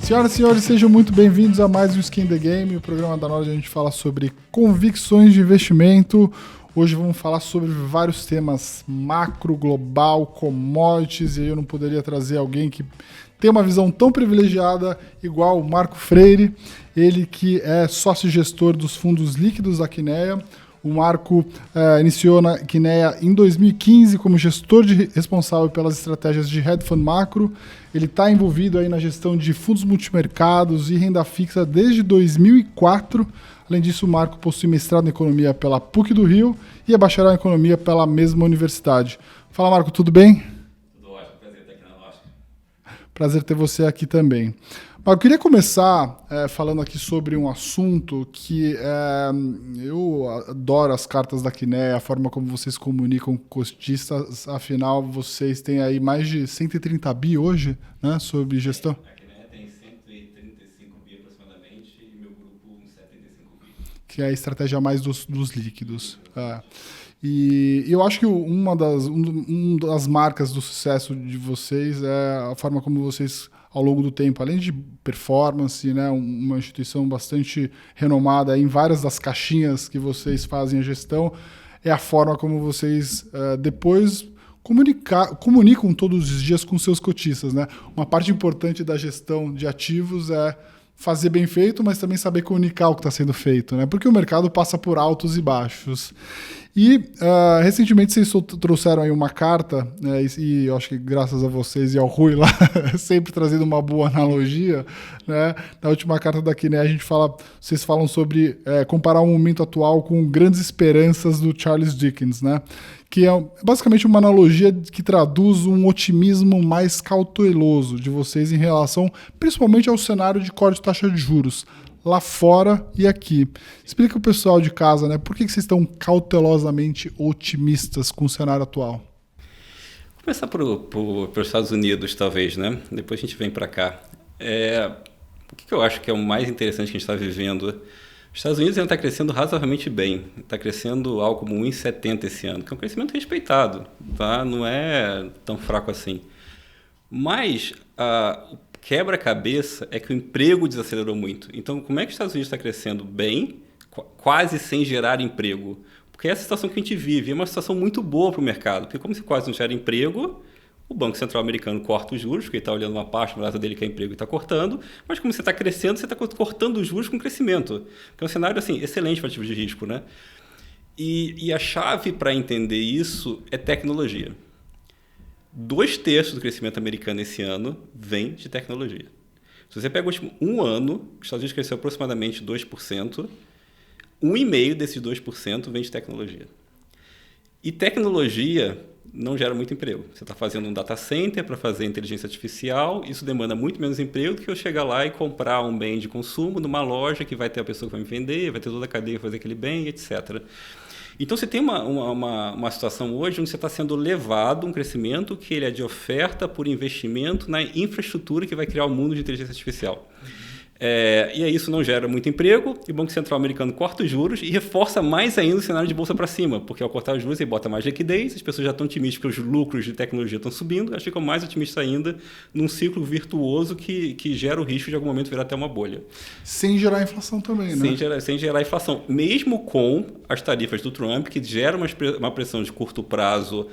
Senhoras e senhores, sejam muito bem-vindos a mais um Skin the Game, o programa da Nord onde a gente fala sobre convicções de investimento. Hoje vamos falar sobre vários temas macro, global, commodities, e aí eu não poderia trazer alguém que tem uma visão tão privilegiada igual o Marco Freire, ele que é sócio-gestor dos fundos líquidos da Kinea. O Marco iniciou na Kinea em 2015 como gestor responsável pelas estratégias de hedge fund macro. Ele está envolvido aí na gestão de fundos multimercados e renda fixa desde 2004. Além disso, o Marco possui mestrado em economia pela PUC do Rio e é bacharel em economia pela mesma universidade. Fala, Marco, tudo bem? Tudo ótimo, prazer estar aqui na Oscar. Prazer ter você aqui também. Eu queria começar falando aqui sobre um assunto que eu adoro as cartas da Kinea, a forma como vocês comunicam com cotistas, afinal vocês têm aí mais de 130 bi hoje, né, sobre gestão. A Kinea tem 135 bi aproximadamente e meu grupo uns 75 bi. Que é a estratégia mais dos líquidos. E eu acho que uma das marcas do sucesso de vocês é a forma como vocês, ao longo do tempo, além de performance, né, uma instituição bastante renomada em várias das caixinhas que vocês fazem a gestão, é a forma como vocês depois comunicam todos os dias com seus cotistas, né? Uma parte importante da gestão de ativos é fazer bem feito, mas também saber comunicar o que está sendo feito, né? Porque o mercado passa por altos e baixos. E recentemente vocês trouxeram aí uma carta, né, e eu acho que graças a vocês e ao Rui lá, sempre trazendo uma boa analogia, né? Na última carta daqui, né, vocês falam sobre comparar o momento atual com grandes esperanças do Charles Dickens, né? Que é basicamente uma analogia que traduz um otimismo mais cauteloso de vocês em relação, principalmente ao cenário de corte de taxa de juros, lá fora e aqui. Explica o pessoal de casa, né? Por que vocês estão cautelosamente otimistas com o cenário atual? Vou começar pelos Estados Unidos, talvez, né? Depois a gente vem para cá. O que eu acho que é o mais interessante que a gente está vivendo? Os Estados Unidos ainda está crescendo razoavelmente bem. Está crescendo algo como 1,70 esse ano, que é um crescimento respeitado, tá? Não é tão fraco assim. Mas o quebra-cabeça é que o emprego desacelerou muito. Então, como é que os Estados Unidos está crescendo bem, quase sem gerar emprego? Porque essa situação que a gente vive é uma situação muito boa para o mercado. Porque como você quase não gera emprego, o Banco Central americano corta os juros, porque ele está olhando uma parte dele que é emprego e está cortando. Mas como você está crescendo, você está cortando os juros com crescimento. Que é um cenário assim, excelente para ativos de risco, né? E a chave para entender isso é tecnologia. 2/3 do crescimento americano esse ano vem de tecnologia. Se você pega o último um ano, os Estados Unidos cresceu aproximadamente 2%, 1,5% desses 2% vem de tecnologia. E tecnologia não gera muito emprego. Você está fazendo um data center para fazer inteligência artificial, isso demanda muito menos emprego do que eu chegar lá e comprar um bem de consumo numa loja que vai ter a pessoa que vai me vender, vai ter toda a cadeia para fazer aquele bem, etc. Então, você tem uma situação hoje onde você está sendo levado um crescimento que ele é de oferta por investimento na infraestrutura que vai criar o mundo de inteligência artificial. E aí isso não gera muito emprego, e o Banco Central americano corta os juros e reforça mais ainda o cenário de bolsa para cima, porque ao cortar os juros ele bota mais liquidez, as pessoas já estão otimistas porque os lucros de tecnologia estão subindo, elas ficam mais otimistas ainda num ciclo virtuoso que gera o risco de algum momento virar até uma bolha. Sem gerar inflação também, né? Sem gerar inflação, mesmo com as tarifas do Trump, que geram uma pressão de curto prazo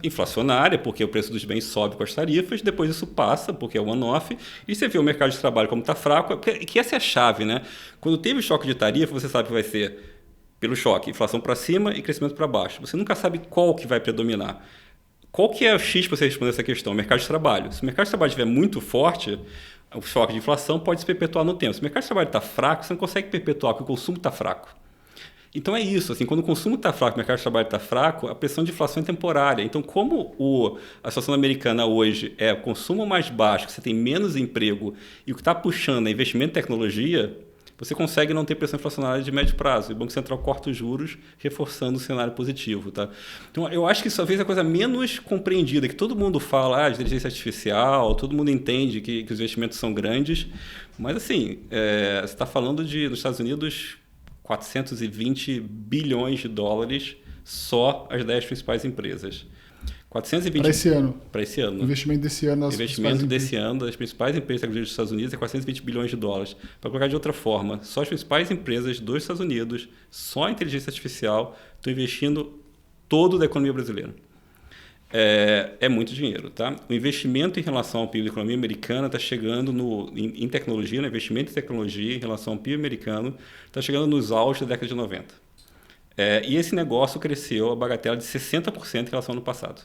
inflacionária, porque o preço dos bens sobe com as tarifas, depois isso passa, porque é one-off, e você vê o mercado de trabalho como está fraco, que essa é a chave, né? Quando teve o choque de tarifa, você sabe que vai ser, pelo choque, inflação para cima e crescimento para baixo. Você nunca sabe qual que vai predominar. Qual que é o X para você responder essa questão? O mercado de trabalho. Se o mercado de trabalho estiver muito forte, o choque de inflação pode se perpetuar no tempo. Se o mercado de trabalho está fraco, você não consegue perpetuar, porque o consumo está fraco. Então é isso, assim, quando o consumo está fraco, o mercado de trabalho está fraco, a pressão de inflação é temporária. Então, como a situação americana hoje é o consumo mais baixo, você tem menos emprego e o que está puxando é investimento em tecnologia, você consegue não ter pressão inflacionária de médio prazo. E o Banco Central corta os juros, reforçando o cenário positivo. Tá? Então, eu acho que isso talvez é a coisa menos compreendida, que todo mundo fala de inteligência artificial, todo mundo entende que os investimentos são grandes, mas assim, você está falando nos Estados Unidos 420 bilhões de dólares só as 10 principais empresas. 420 para esse ano. Para esse ano. O investimento desse ano das principais empresas de tecnologia dos Estados Unidos é 420 bilhões de dólares. Para colocar de outra forma, só as principais empresas dos Estados Unidos, só a inteligência artificial, estão investindo todo da economia brasileira. É muito dinheiro, tá? O investimento em relação ao PIB da economia americana está chegando em tecnologia, no investimento em tecnologia em relação ao PIB americano, está chegando nos auges da década de 90. E esse negócio cresceu a bagatela de 60% em relação ao ano passado.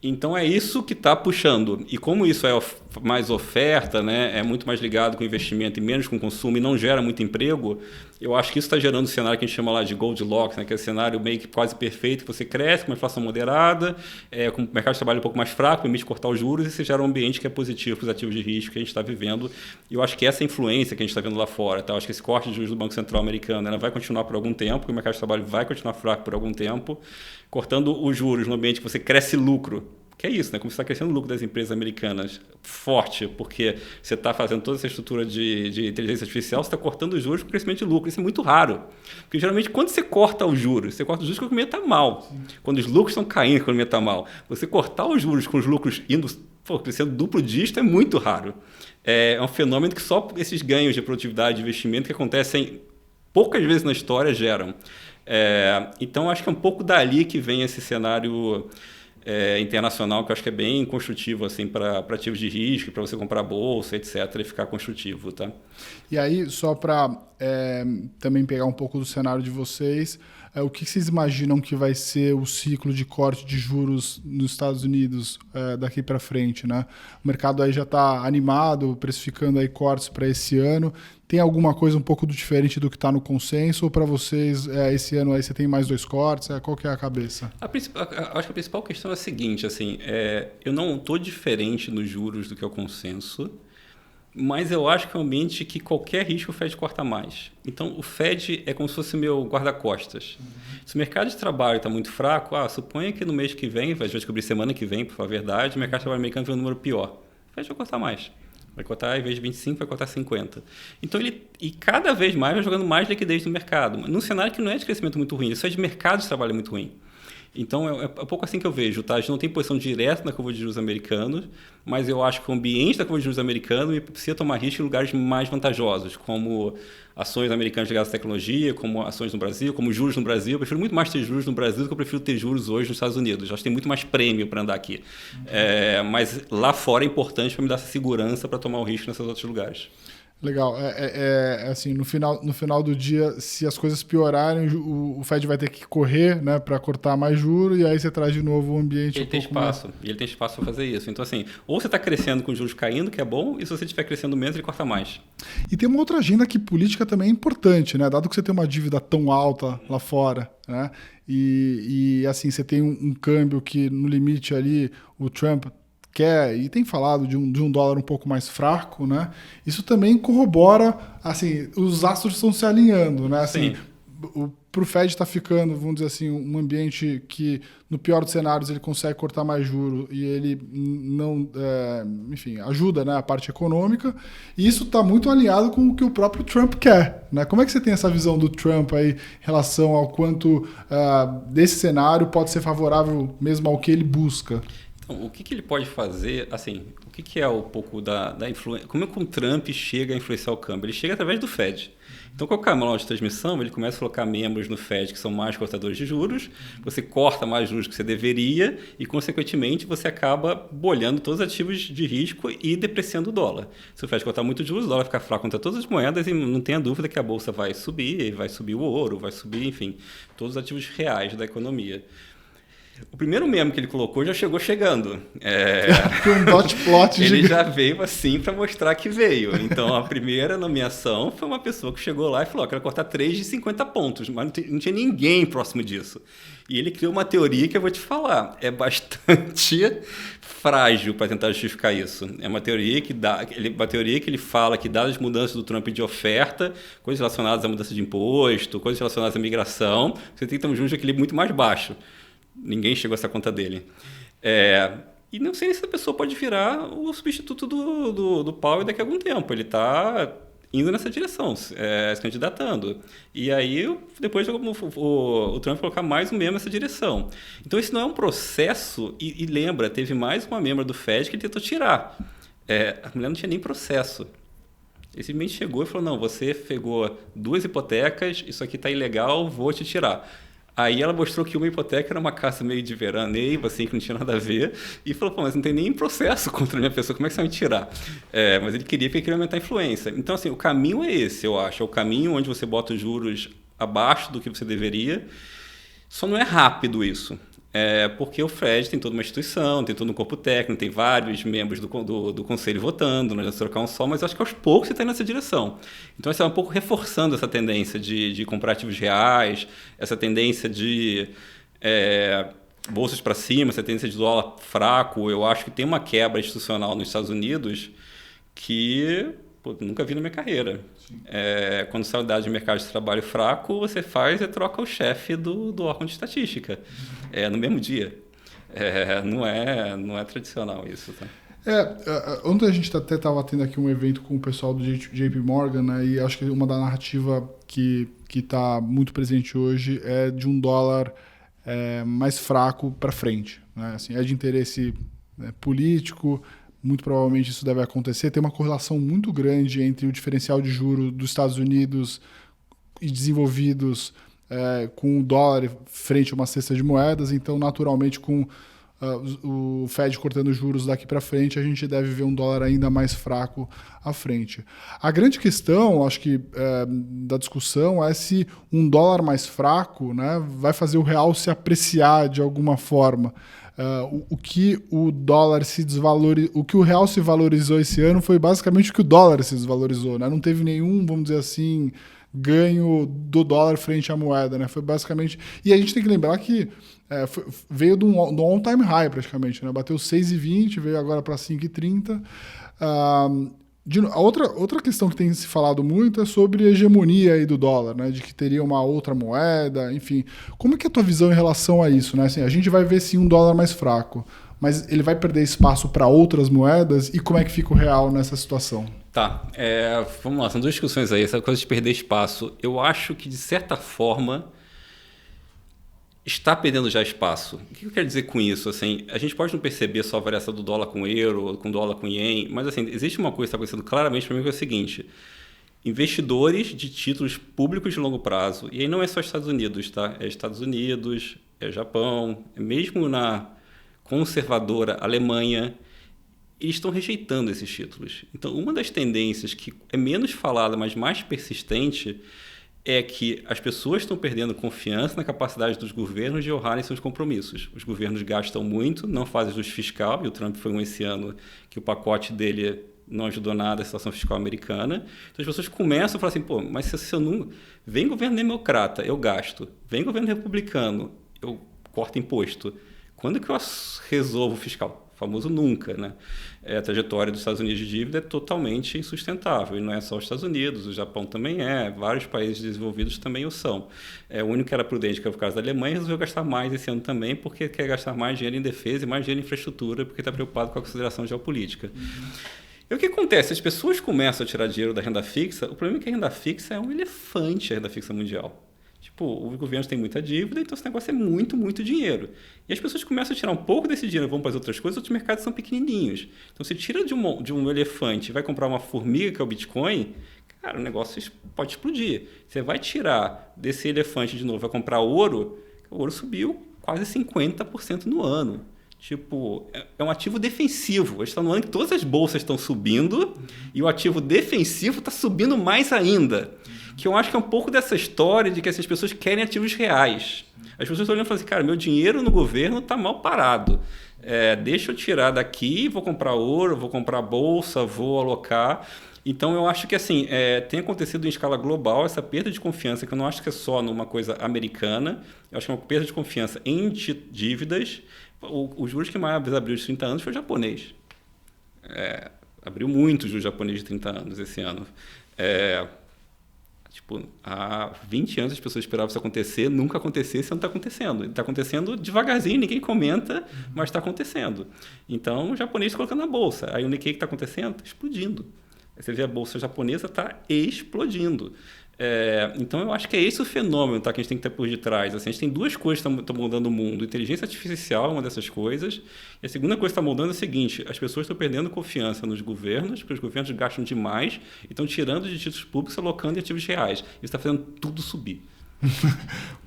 Então é isso que está puxando. E como isso é mais oferta, né, é muito mais ligado com investimento e menos com consumo e não gera muito emprego, eu acho que isso está gerando um cenário que a gente chama lá de Goldilocks, né, que é um cenário meio que quase perfeito, que você cresce com uma inflação moderada, com o mercado de trabalho um pouco mais fraco, permite cortar os juros e você gera um ambiente que é positivo para os ativos de risco que a gente está vivendo. E eu acho que essa influência que a gente está vendo lá fora, tá? Eu acho que esse corte de juros do Banco Central americano ela vai continuar por algum tempo, porque o mercado de trabalho vai continuar fraco por algum tempo, cortando os juros no ambiente que você cresce lucro. Que é isso, né? Como você está crescendo o lucro das empresas americanas forte, porque você está fazendo toda essa estrutura de inteligência artificial, você está cortando os juros com crescimento de lucro. Isso é muito raro. Porque geralmente quando você corta os juros quando a economia está mal. Sim. Quando os lucros estão caindo, a economia está mal. Você cortar os juros com os lucros crescendo duplo dígito é muito raro. É um fenômeno que só esses ganhos de produtividade e investimento que acontecem poucas vezes na história geram. Então, acho que é um pouco dali que vem esse cenário internacional, que eu acho que é bem construtivo assim, para ativos de risco, para você comprar bolsa, etc., e ficar construtivo. Tá? E aí, só para também pegar um pouco do cenário de vocês, o que vocês imaginam que vai ser o ciclo de corte de juros nos Estados Unidos daqui para frente? Né? O mercado aí já está animado, precificando aí cortes para esse ano. Tem alguma coisa um pouco diferente do que está no consenso? Ou para vocês, esse ano aí você tem mais 2 cortes? Qual que é a cabeça? Acho que a principal questão é a seguinte, assim, eu não estou diferente nos juros do que é o consenso, mas eu acho que é um ambiente que qualquer risco o Fed corta mais. Então, o Fed é como se fosse o meu guarda-costas. Se o mercado de trabalho está muito fraco, suponha que no mês que vem, vai descobrir semana que vem, por falar a verdade, o mercado de trabalho americano tem um número pior. O Fed vai cortar mais. Vai cortar, em vez de 25, vai cortar 50. Então, e cada vez mais vai jogando mais liquidez no mercado. Num cenário que não é de crescimento muito ruim, isso é de mercado de trabalho muito ruim. Então, é um pouco assim que eu vejo. Tá? A gente não tem posição direta na curva de juros americanos, mas eu acho que o ambiente da curva de juros americana precisa tomar risco em lugares mais vantajosos, como ações americanas ligadas à tecnologia, como ações no Brasil, como juros no Brasil. Eu prefiro muito mais ter juros no Brasil do que eu prefiro ter juros hoje nos Estados Unidos. Eu acho que tem muito mais prêmio para andar aqui. Mas lá fora é importante para me dar essa segurança para tomar o risco nesses outros lugares. Legal. Assim, no final do dia, se as coisas piorarem, o Fed vai ter que correr, né, para cortar mais juros, e aí você traz de novo o ambiente. Ele tem espaço para fazer isso. Então, assim, ou você está crescendo com os juros caindo, que é bom, e se você estiver crescendo menos, ele corta mais. E tem uma outra agenda que política também é importante, né? Dado que você tem uma dívida tão alta lá fora, né? E assim, você tem um câmbio que, no limite ali, o Trump quer e tem falado de um dólar um pouco mais fraco, né? Isso também corrobora, assim, os astros estão se alinhando, né? Assim, para o Fed está ficando, vamos dizer assim, um ambiente que, no pior dos cenários, ele consegue cortar mais juros e ele não, enfim, ajuda, né, a parte econômica. E isso está muito alinhado com o que o próprio Trump quer, né? Como é que você tem essa visão do Trump aí em relação ao quanto desse cenário pode ser favorável mesmo ao que ele busca? Então, o que ele pode fazer, assim, o que é um pouco da influência, como é que o Trump chega a influenciar o câmbio? Ele chega através do Fed. Então, com o canal de transmissão, ele começa a colocar membros no Fed que são mais cortadores de juros, você corta mais juros que você deveria e, consequentemente, você acaba bolhando todos os ativos de risco e depreciando o dólar. Se o Fed cortar muito juros, o dólar fica fraco contra todas as moedas e não tenha dúvida que a bolsa vai subir o ouro, vai subir, enfim, todos os ativos reais da economia. O primeiro meme que ele colocou já chegou chegando. Um dot plot ele já veio assim para mostrar que veio. Então, a primeira nomeação foi uma pessoa que chegou lá e falou: quero cortar 3 de 50 pontos, mas não tinha ninguém próximo disso. E ele criou uma teoria que eu vou te falar, é bastante frágil para tentar justificar isso. É uma teoria que ele fala que, dadas as mudanças do Trump de oferta, coisas relacionadas à mudança de imposto, coisas relacionadas à migração, você tem que ter um juros de equilíbrio muito mais baixo. Ninguém chegou a essa conta dele. E não sei se a pessoa pode virar o substituto do Powell daqui a algum tempo. Ele está indo nessa direção, se candidatando. E aí, depois o Trump colocar mais um membro nessa direção. Então, isso não é um processo, e lembra, teve mais uma membro do Fed que ele tentou tirar. A mulher não tinha nem processo. Ele simplesmente chegou e falou, não, você pegou 2 hipotecas, isso aqui está ilegal, vou te tirar. Aí ela mostrou que uma hipoteca era uma casa meio de veraneio, assim, que não tinha nada a ver, e falou, pô, mas não tem nem processo contra a minha pessoa, como é que você vai me tirar? Mas ele queria aumentar a influência. Então, assim, o caminho é esse, eu acho, é o caminho onde você bota os juros abaixo do que você deveria, só não é rápido isso. Porque o Fed tem toda uma instituição, tem todo um corpo técnico, tem vários membros do conselho votando, não é trocar um só, mas acho que aos poucos você está nessa direção. Então, você está um pouco reforçando essa tendência de comprar ativos reais, essa tendência de bolsas para cima, essa tendência de dólar fraco. Eu acho que tem uma quebra institucional nos Estados Unidos que nunca vi na minha carreira. Quando sai o dado de mercado de trabalho fraco, você troca o chefe do órgão de estatística no mesmo dia. Não é tradicional isso. Tá? Ontem a gente até estava tendo aqui um evento com o pessoal do JP Morgan, né, e acho que uma da narrativa que está muito presente hoje é de um dólar mais fraco para frente. Né? Assim, é de interesse político. Muito provavelmente isso deve acontecer. Tem uma correlação muito grande entre o diferencial de juros dos Estados Unidos e desenvolvidos com o dólar frente a uma cesta de moedas. Então, naturalmente, com o Fed cortando juros daqui para frente, a gente deve ver um dólar ainda mais fraco à frente. A grande questão, acho que, da discussão é se um dólar mais fraco, né, vai fazer o real se apreciar de alguma forma. O que o dólar o que o real se valorizou esse ano foi basicamente o que o dólar se desvalorizou, né? Não teve nenhum, vamos dizer assim, ganho do dólar frente à moeda, né? Foi basicamente. E a gente tem que lembrar que veio do all-time high praticamente, né? Bateu 6,20, veio agora para 5,30. A outra questão que tem se falado muito é sobre a hegemonia aí do dólar, né? De que teria uma outra moeda, enfim. Como é que é a tua visão em relação a isso, né? Assim, a gente vai ver sim um dólar mais fraco, mas ele vai perder espaço para outras moedas, e como é que fica o real nessa situação? Tá, vamos lá, são 2 discussões aí, essa coisa de perder espaço. Eu acho que, de certa forma, está perdendo já espaço. O que eu quero dizer com isso? Assim, a gente pode não perceber só a variação do dólar com euro, com dólar com ien, mas assim, existe uma coisa que está acontecendo claramente para mim, que é o seguinte: investidores de títulos públicos de longo prazo, e aí não é só Estados Unidos, tá? É Estados Unidos, é Japão, mesmo na conservadora Alemanha, eles estão rejeitando esses títulos. Então, uma das tendências que é menos falada, mas mais persistente, é que as pessoas estão perdendo confiança na capacidade dos governos de honrarem seus compromissos. Os governos gastam muito, não fazem ajuste fiscal, e o Trump foi esse ano que o pacote dele não ajudou nada à situação fiscal americana. Então as pessoas começam a falar assim, pô, mas se eu não... Vem governo democrata, eu gasto. Vem governo republicano, eu corto imposto. Quando que eu resolvo o fiscal? O famoso nunca, né? A trajetória dos Estados Unidos de dívida é totalmente insustentável. E não é só os Estados Unidos, o Japão também vários países desenvolvidos também o são. O único que era prudente, que é o caso da Alemanha, resolveu gastar mais esse ano também, porque quer gastar mais dinheiro em defesa e mais dinheiro em infraestrutura, porque está preocupado com a consideração geopolítica. E o que acontece? As pessoas começam a tirar dinheiro da renda fixa. O problema é que a renda fixa é um elefante, a renda fixa mundial. Tipo, os governos têm muita dívida, então esse negócio é muito, muito dinheiro. E as pessoas começam a tirar um pouco desse dinheiro e vão para as outras coisas, outros mercados são pequenininhos. Então, você tira de um elefante e vai comprar uma formiga, que é o Bitcoin, cara, o negócio pode explodir. Você vai tirar desse elefante de novo, vai comprar ouro, o ouro subiu quase 50% no ano. Tipo, é um ativo defensivo. A gente está no ano que todas as bolsas estão subindo e o ativo defensivo está subindo mais ainda. Que eu acho que é um pouco dessa história de que essas pessoas querem ativos reais. As pessoas estão olhando e falando assim, cara, meu dinheiro no governo está mal parado. Deixa eu tirar daqui, vou comprar ouro, vou comprar bolsa, vou alocar. Então, eu acho que assim, tem acontecido em escala global essa perda de confiança, que eu não acho que é só numa coisa americana. Eu acho que é uma perda de confiança em dívidas. Os juros que mais abriu de 30 anos foi o japonês. Abriu muito os juros japonês de 30 anos esse ano. Tipo, há 20 anos as pessoas esperavam isso acontecer, nunca acontecesse, não está acontecendo. Está acontecendo devagarzinho, ninguém comenta, mas está acontecendo. Então, o japonês colocando na bolsa. Aí o Nikkei que está acontecendo? Está explodindo. Você vê a bolsa japonesa está explodindo. Então, eu acho que é esse o fenômeno, tá, que a gente tem que ter por detrás. Assim, a gente tem duas coisas que estão mudando o mundo. Inteligência artificial é uma dessas coisas. E a segunda coisa que está mudando é a seguinte: as pessoas estão perdendo confiança nos governos, porque os governos gastam demais e estão tirando de títulos públicos e alocando em ativos reais. Isso está fazendo tudo subir.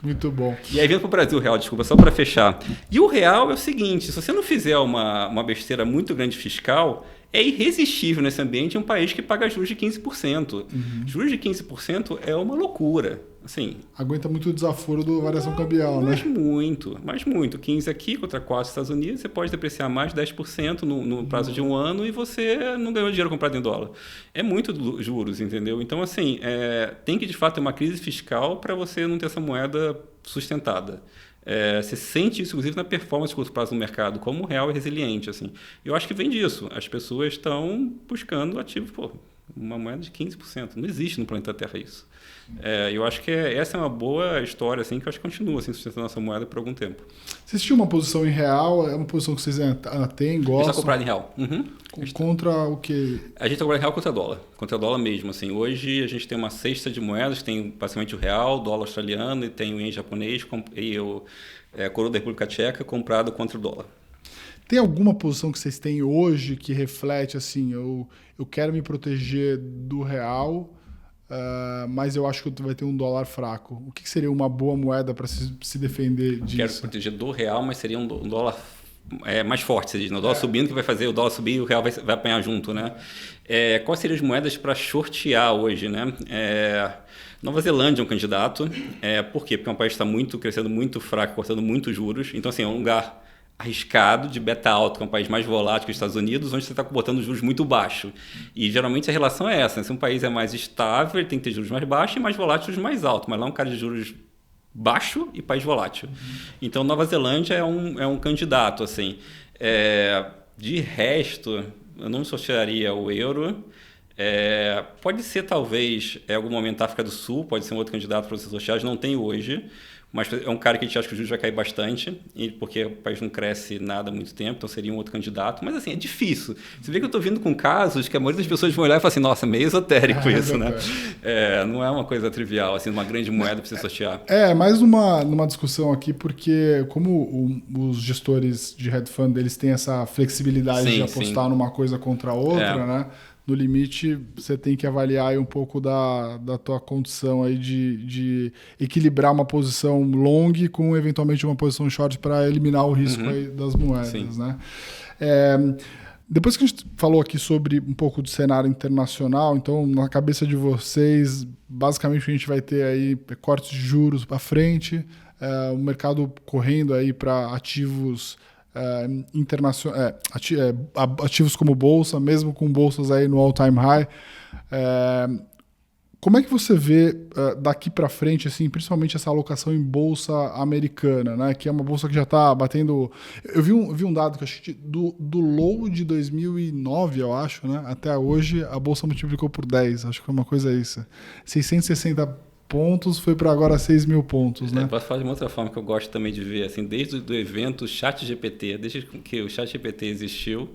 Muito bom. E aí, vindo para o Brasil, o real, desculpa, só para fechar. E o real é o seguinte: se você não fizer uma besteira muito grande fiscal, é irresistível nesse ambiente um país que paga juros de 15%. Juros de 15% é uma loucura. Assim, aguenta muito o desaforo do variação cambial, né? Mas muito. 15 aqui contra 4 nos Estados Unidos, você pode depreciar mais de 10% no prazo de um ano e você não ganhou dinheiro comprado em dólar. É muito juros, entendeu? Então, assim, tem que, de fato, ter uma crise fiscal para você não ter essa moeda sustentada. Você sente isso, inclusive, na performance de curto prazo no mercado, como o real é resiliente. Assim. Eu acho que vem disso. As pessoas estão buscando ativos, uma moeda de 15%. Não existe no planeta Terra isso. Eu acho que essa é uma boa história, assim, que eu acho que continua assim, sustentando a nossa moeda por algum tempo. Vocês tinham uma posição em real? É uma posição que vocês têm, gostam? A gente está comprado em real. Contra o quê? A gente está comprado em real contra dólar. Contra dólar mesmo. Assim. Hoje a gente tem uma cesta de moedas, tem basicamente o real, o dólar australiano e tem o ien japonês e a coroa da República Tcheca comprado contra o dólar. Tem alguma posição que vocês têm hoje que reflete assim, eu quero me proteger do real, mas eu acho que vai ter um dólar fraco? O que seria uma boa moeda para se defender disso? Quero proteger do real, mas seria um dólar mais forte, você diz. O dólar subindo que vai fazer o dólar subir e o real vai apanhar junto. Né? Quais seriam as moedas para shortear hoje? Né? Nova Zelândia é um candidato. Por quê? Porque é um país que está crescendo muito fraco, cortando muitos juros. Então, assim, é um lugar arriscado, de beta alto, que é um país mais volátil que os Estados Unidos, onde você está botando juros muito baixos. E geralmente a relação é essa, né? Se um país é mais estável, ele tem que ter juros mais baixos e mais volátil juros mais altos. Mas lá é um cara de juros baixo e país volátil. Então, Nova Zelândia é um candidato. Assim. De resto, eu não sortearia o euro. Pode ser, talvez, em algum momento a África do Sul, pode ser um outro candidato para você sortear, não tem hoje. Mas é um cara que a gente acha que o juros vai cair bastante, porque o país não cresce nada há muito tempo, então seria um outro candidato. Mas assim, é difícil. Você vê que eu estou vindo com casos que a maioria das pessoas vão olhar e falar assim, nossa, meio esotérico isso, né? Não é uma coisa trivial, assim, uma grande moeda para você sortear. Mais numa discussão aqui, porque como os gestores de hedge fund, eles têm essa flexibilidade de apostar numa coisa contra a outra, né? No limite, você tem que avaliar aí um pouco da tua condição aí de equilibrar uma posição long com, eventualmente, uma posição short para eliminar o risco aí das moedas, né? Depois que a gente falou aqui sobre um pouco do cenário internacional, então, na cabeça de vocês, basicamente, a gente vai ter aí cortes de juros para frente, o mercado correndo aí para ativos ativos como bolsa, mesmo com bolsas aí no all-time high. Como é que você vê daqui para frente, assim, principalmente essa alocação em bolsa americana, né? Que é uma bolsa que já está batendo... Eu vi um dado que eu achei do low de 2009, eu acho, né? Até hoje, a bolsa multiplicou por 10. Acho que foi uma coisa isso. 660 pontos, foi para agora 6 mil pontos, né? Posso falar de uma outra forma que eu gosto também de ver, assim, desde o evento ChatGPT, desde que o ChatGPT existiu,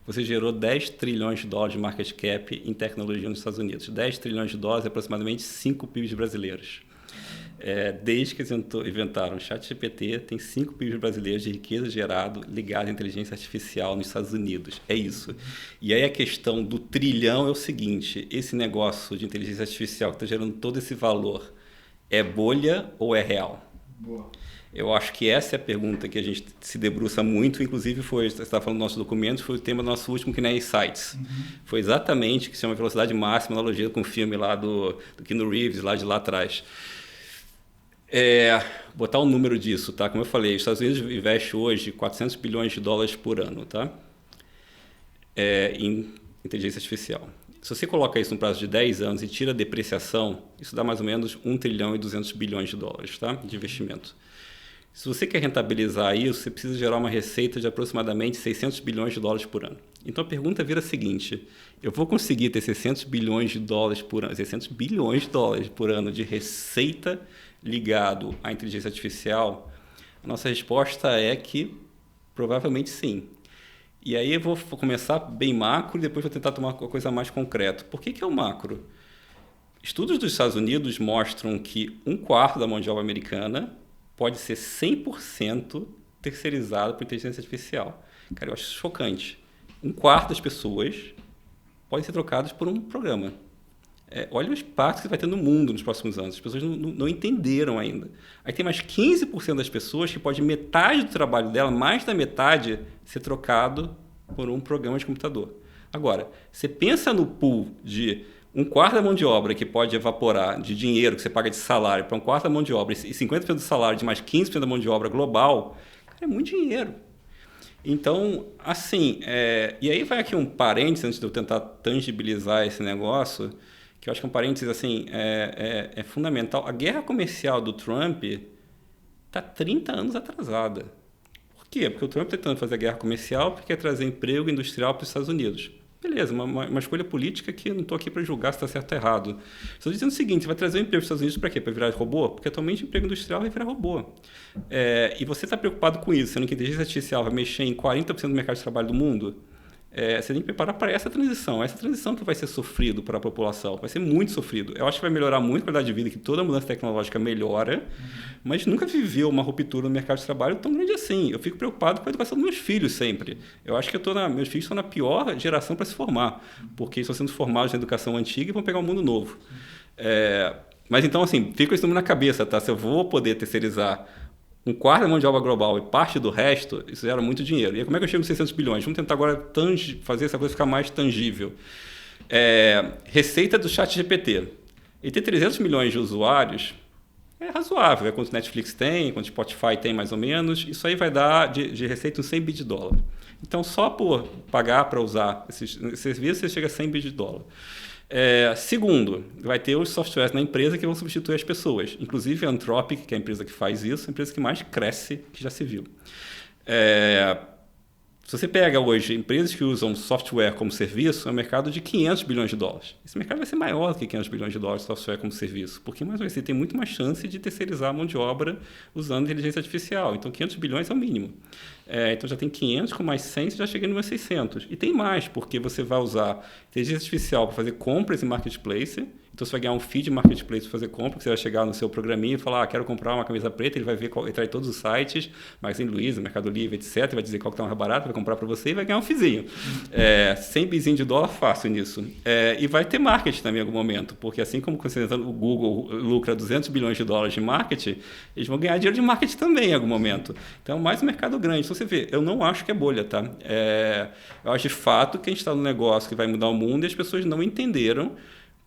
você gerou 10 trilhões de dólares de market cap em tecnologia nos Estados Unidos. 10 trilhões de dólares é aproximadamente 5 PIBs brasileiros. Desde que eles inventaram o ChatGPT, tem 5 PIBs brasileiros de riqueza gerado ligado à inteligência artificial nos Estados Unidos. É isso. E aí a questão do trilhão é o seguinte, esse negócio de inteligência artificial que está gerando todo esse valor, é bolha ou é real? Boa. Eu acho que essa é a pergunta que a gente se debruça muito, inclusive você estava falando do nosso documento, foi o tema do nosso último que nem Insights. Foi exatamente o que se chama velocidade máxima, analogia com o filme lá do Keanu Reeves, lá de lá atrás. Botar um número disso, tá? Como eu falei, os Estados Unidos investe hoje 400 bilhões de dólares por ano, tá? Em inteligência artificial. Se você coloca isso no prazo de 10 anos e tira a depreciação, isso dá mais ou menos 1 trilhão e 200 bilhões de dólares, tá? De investimento. Se você quer rentabilizar isso, você precisa gerar uma receita de aproximadamente 600 bilhões de dólares por ano. Então a pergunta vira a seguinte, eu vou conseguir ter 600 bilhões de dólares por ano, 600 bilhões de dólares por ano de receita ligado à inteligência artificial? A nossa resposta é que provavelmente sim. E aí eu vou começar bem macro e depois vou tentar tomar uma coisa mais concreta. Por que é o macro? Estudos dos Estados Unidos mostram que 1/4 da mão de obra americana pode ser 100% terceirizado por inteligência artificial. Cara, eu acho isso chocante. 1/4 das pessoas podem ser trocadas por um programa. Olha o impacto que vai ter no mundo nos próximos anos. As pessoas não entenderam ainda. Aí tem mais 15% das pessoas que pode metade do trabalho dela, mais da metade, ser trocado por um programa de computador. Agora, você pensa no pool de 1/4 da mão de obra que pode evaporar de dinheiro que você paga de salário para 1/4 da mão de obra e 50% do salário de mais 15% da mão de obra global, cara, é muito dinheiro. Então, assim, e aí vai aqui um parênteses, antes de eu tentar tangibilizar esse negócio, que eu acho que um parênteses assim, é fundamental. A guerra comercial do Trump está 30 anos atrasada. Por quê? Porque o Trump está tentando fazer a guerra comercial porque quer trazer emprego industrial para os Estados Unidos. Beleza, uma escolha política que eu não estou aqui para julgar se está certo ou errado. Estou dizendo o seguinte, você vai trazer um emprego para os Estados Unidos para quê? Para virar robô? Porque atualmente o emprego industrial vai virar robô. E você está preocupado com isso, sendo que a inteligência artificial vai mexer em 40% do mercado de trabalho do mundo? Você tem que preparar para essa transição que vai ser sofrido para a população, vai ser muito sofrido. Eu acho que vai melhorar muito a qualidade de vida, que toda mudança tecnológica melhora, mas nunca viveu uma ruptura no mercado de trabalho tão grande assim. Eu fico preocupado com a educação dos meus filhos sempre. Eu acho que meus filhos estão na pior geração para se formar, porque estão sendo formados na educação antiga e vão pegar um mundo novo. Mas então, assim, fica isso na cabeça, tá? Se eu vou poder terceirizar 1/4 da mão de obra global e parte do resto, isso gera muito dinheiro. E aí, como é que eu chego nos 600 bilhões? Vamos tentar agora fazer essa coisa ficar mais tangível. Receita do ChatGPT. Ele tem 300 milhões de usuários, é razoável. É quanto Netflix tem, quanto Spotify tem mais ou menos. Isso aí vai dar de receita uns 100 bi de dólar. Então, só por pagar para usar esses serviços, você chega a 100 bi de dólar. Segundo, vai ter os softwares na empresa que vão substituir as pessoas. Inclusive a Anthropic, que é a empresa que faz isso, é a empresa que mais cresce, que já se viu. Se você pega hoje empresas que usam software como serviço, é um mercado de 500 bilhões de dólares. Esse mercado vai ser maior do que 500 bilhões de dólares de software como serviço, porque mais você tem muito mais chance de terceirizar a mão de obra usando inteligência artificial. Então, 500 bilhões é o mínimo. Então, já tem 500, com mais 100, você já chega em 600. E tem mais, porque você vai usar inteligência artificial para fazer compras em marketplace. Então, você vai ganhar um feed marketplace para fazer compra, que você vai chegar no seu programinha e falar, quero comprar uma camisa preta, ele vai ver entrar em todos os sites, Magazine Luiza, Mercado Livre, etc. Vai dizer qual que está mais barato, vai comprar para você e vai ganhar um fizinho. 100 bizinho de dólar fácil nisso. E vai ter marketing também em algum momento, porque assim como o Google lucra 200 bilhões de dólares de marketing, eles vão ganhar dinheiro de marketing também em algum momento. Então, mais um mercado grande. Então, você vê, eu não acho que é bolha, tá? Eu acho de fato que a gente está num negócio que vai mudar o mundo e as pessoas não entenderam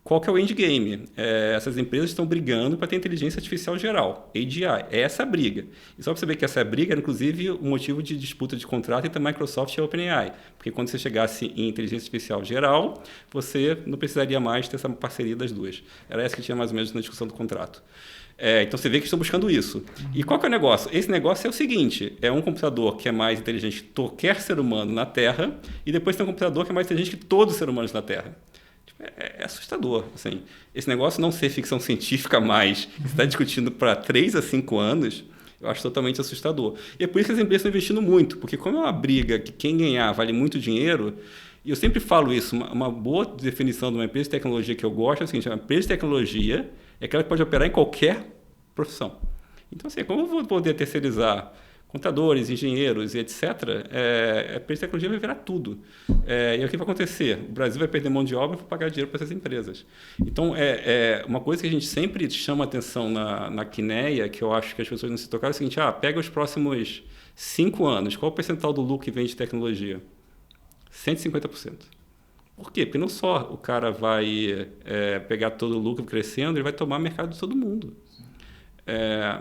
qual que é o endgame. Essas empresas estão brigando para ter inteligência artificial geral, AGI. É essa a briga. E só para você ver que essa briga era, inclusive, um motivo de disputa de contrato entre a Microsoft e a OpenAI. Porque quando você chegasse em inteligência artificial geral, você não precisaria mais ter essa parceria das duas. Era essa que tinha mais ou menos na discussão do contrato. Então você vê que estão buscando isso. E qual que é o negócio? Esse negócio é o seguinte, é um computador que é mais inteligente que qualquer ser humano na Terra, e depois tem um computador que é mais inteligente que todos os seres humanos na Terra. É assustador. Assim. Esse negócio não ser ficção científica mais, você está discutindo para 3 a 5 anos, eu acho totalmente assustador. E é por isso que as empresas estão investindo muito, porque como é uma briga que quem ganhar vale muito dinheiro, e eu sempre falo isso, uma boa definição de uma empresa de tecnologia que eu gosto é o seguinte, uma empresa de tecnologia é aquela que pode operar em qualquer profissão. Então, assim, como eu vou poder terceirizar contadores, engenheiros e etc., a empresa de tecnologia vai virar tudo. E o que vai acontecer? O Brasil vai perder mão de obra para pagar dinheiro para essas empresas. Então, uma coisa que a gente sempre chama atenção na Quineia, que eu acho que as pessoas não se tocaram, é o seguinte, pega os próximos 5 anos, qual o percentual do lucro que vem de tecnologia? 150%. Por quê? Porque não só o cara vai pegar todo o lucro crescendo, ele vai tomar mercado de todo mundo.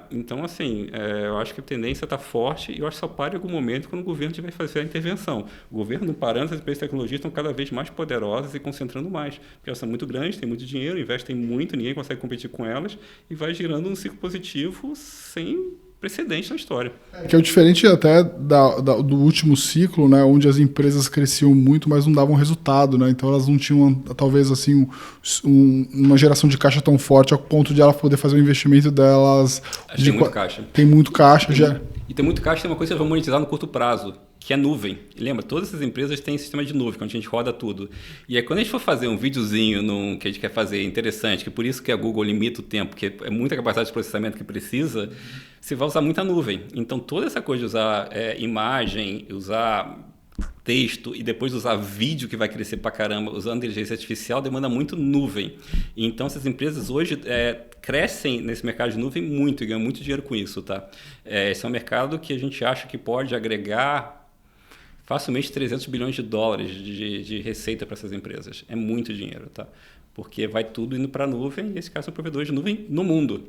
Então, assim, eu acho que a tendência está forte e eu acho que só para em algum momento quando o governo tiver que fazer a intervenção. O governo não parando, as empresas de tecnologia estão cada vez mais poderosas e concentrando mais, porque elas são muito grandes, têm muito dinheiro, investem muito, ninguém consegue competir com elas e vai girando um ciclo positivo sem precedente na história. Que é o diferente até do último ciclo, né, onde as empresas cresciam muito, mas não davam resultado, né? Então elas não tinham, talvez, assim, uma geração de caixa tão forte ao ponto de ela poder fazer o investimento delas. Tem muito caixa. Tem muito caixa. E tem muito caixa, tem uma coisa que elas vão monetizar no curto prazo. que é nuvem. E lembra, todas essas empresas têm sistema de nuvem, onde a gente roda tudo. E aí, quando a gente for fazer um videozinho que a gente quer fazer interessante, que por isso que a Google limita o tempo, porque é muita capacidade de processamento que precisa, você vai usar muita nuvem. Então, toda essa coisa de usar imagem, usar texto e depois usar vídeo, que vai crescer pra caramba, usando inteligência artificial, demanda muito nuvem. Então, essas empresas hoje crescem nesse mercado de nuvem muito e ganham muito dinheiro com isso, tá? Esse é um mercado que a gente acha que pode agregar facilmente 300 bilhões de dólares de receita para essas empresas. É muito dinheiro, tá? Porque vai tudo indo para a nuvem e esses caras são provedores de nuvem no mundo.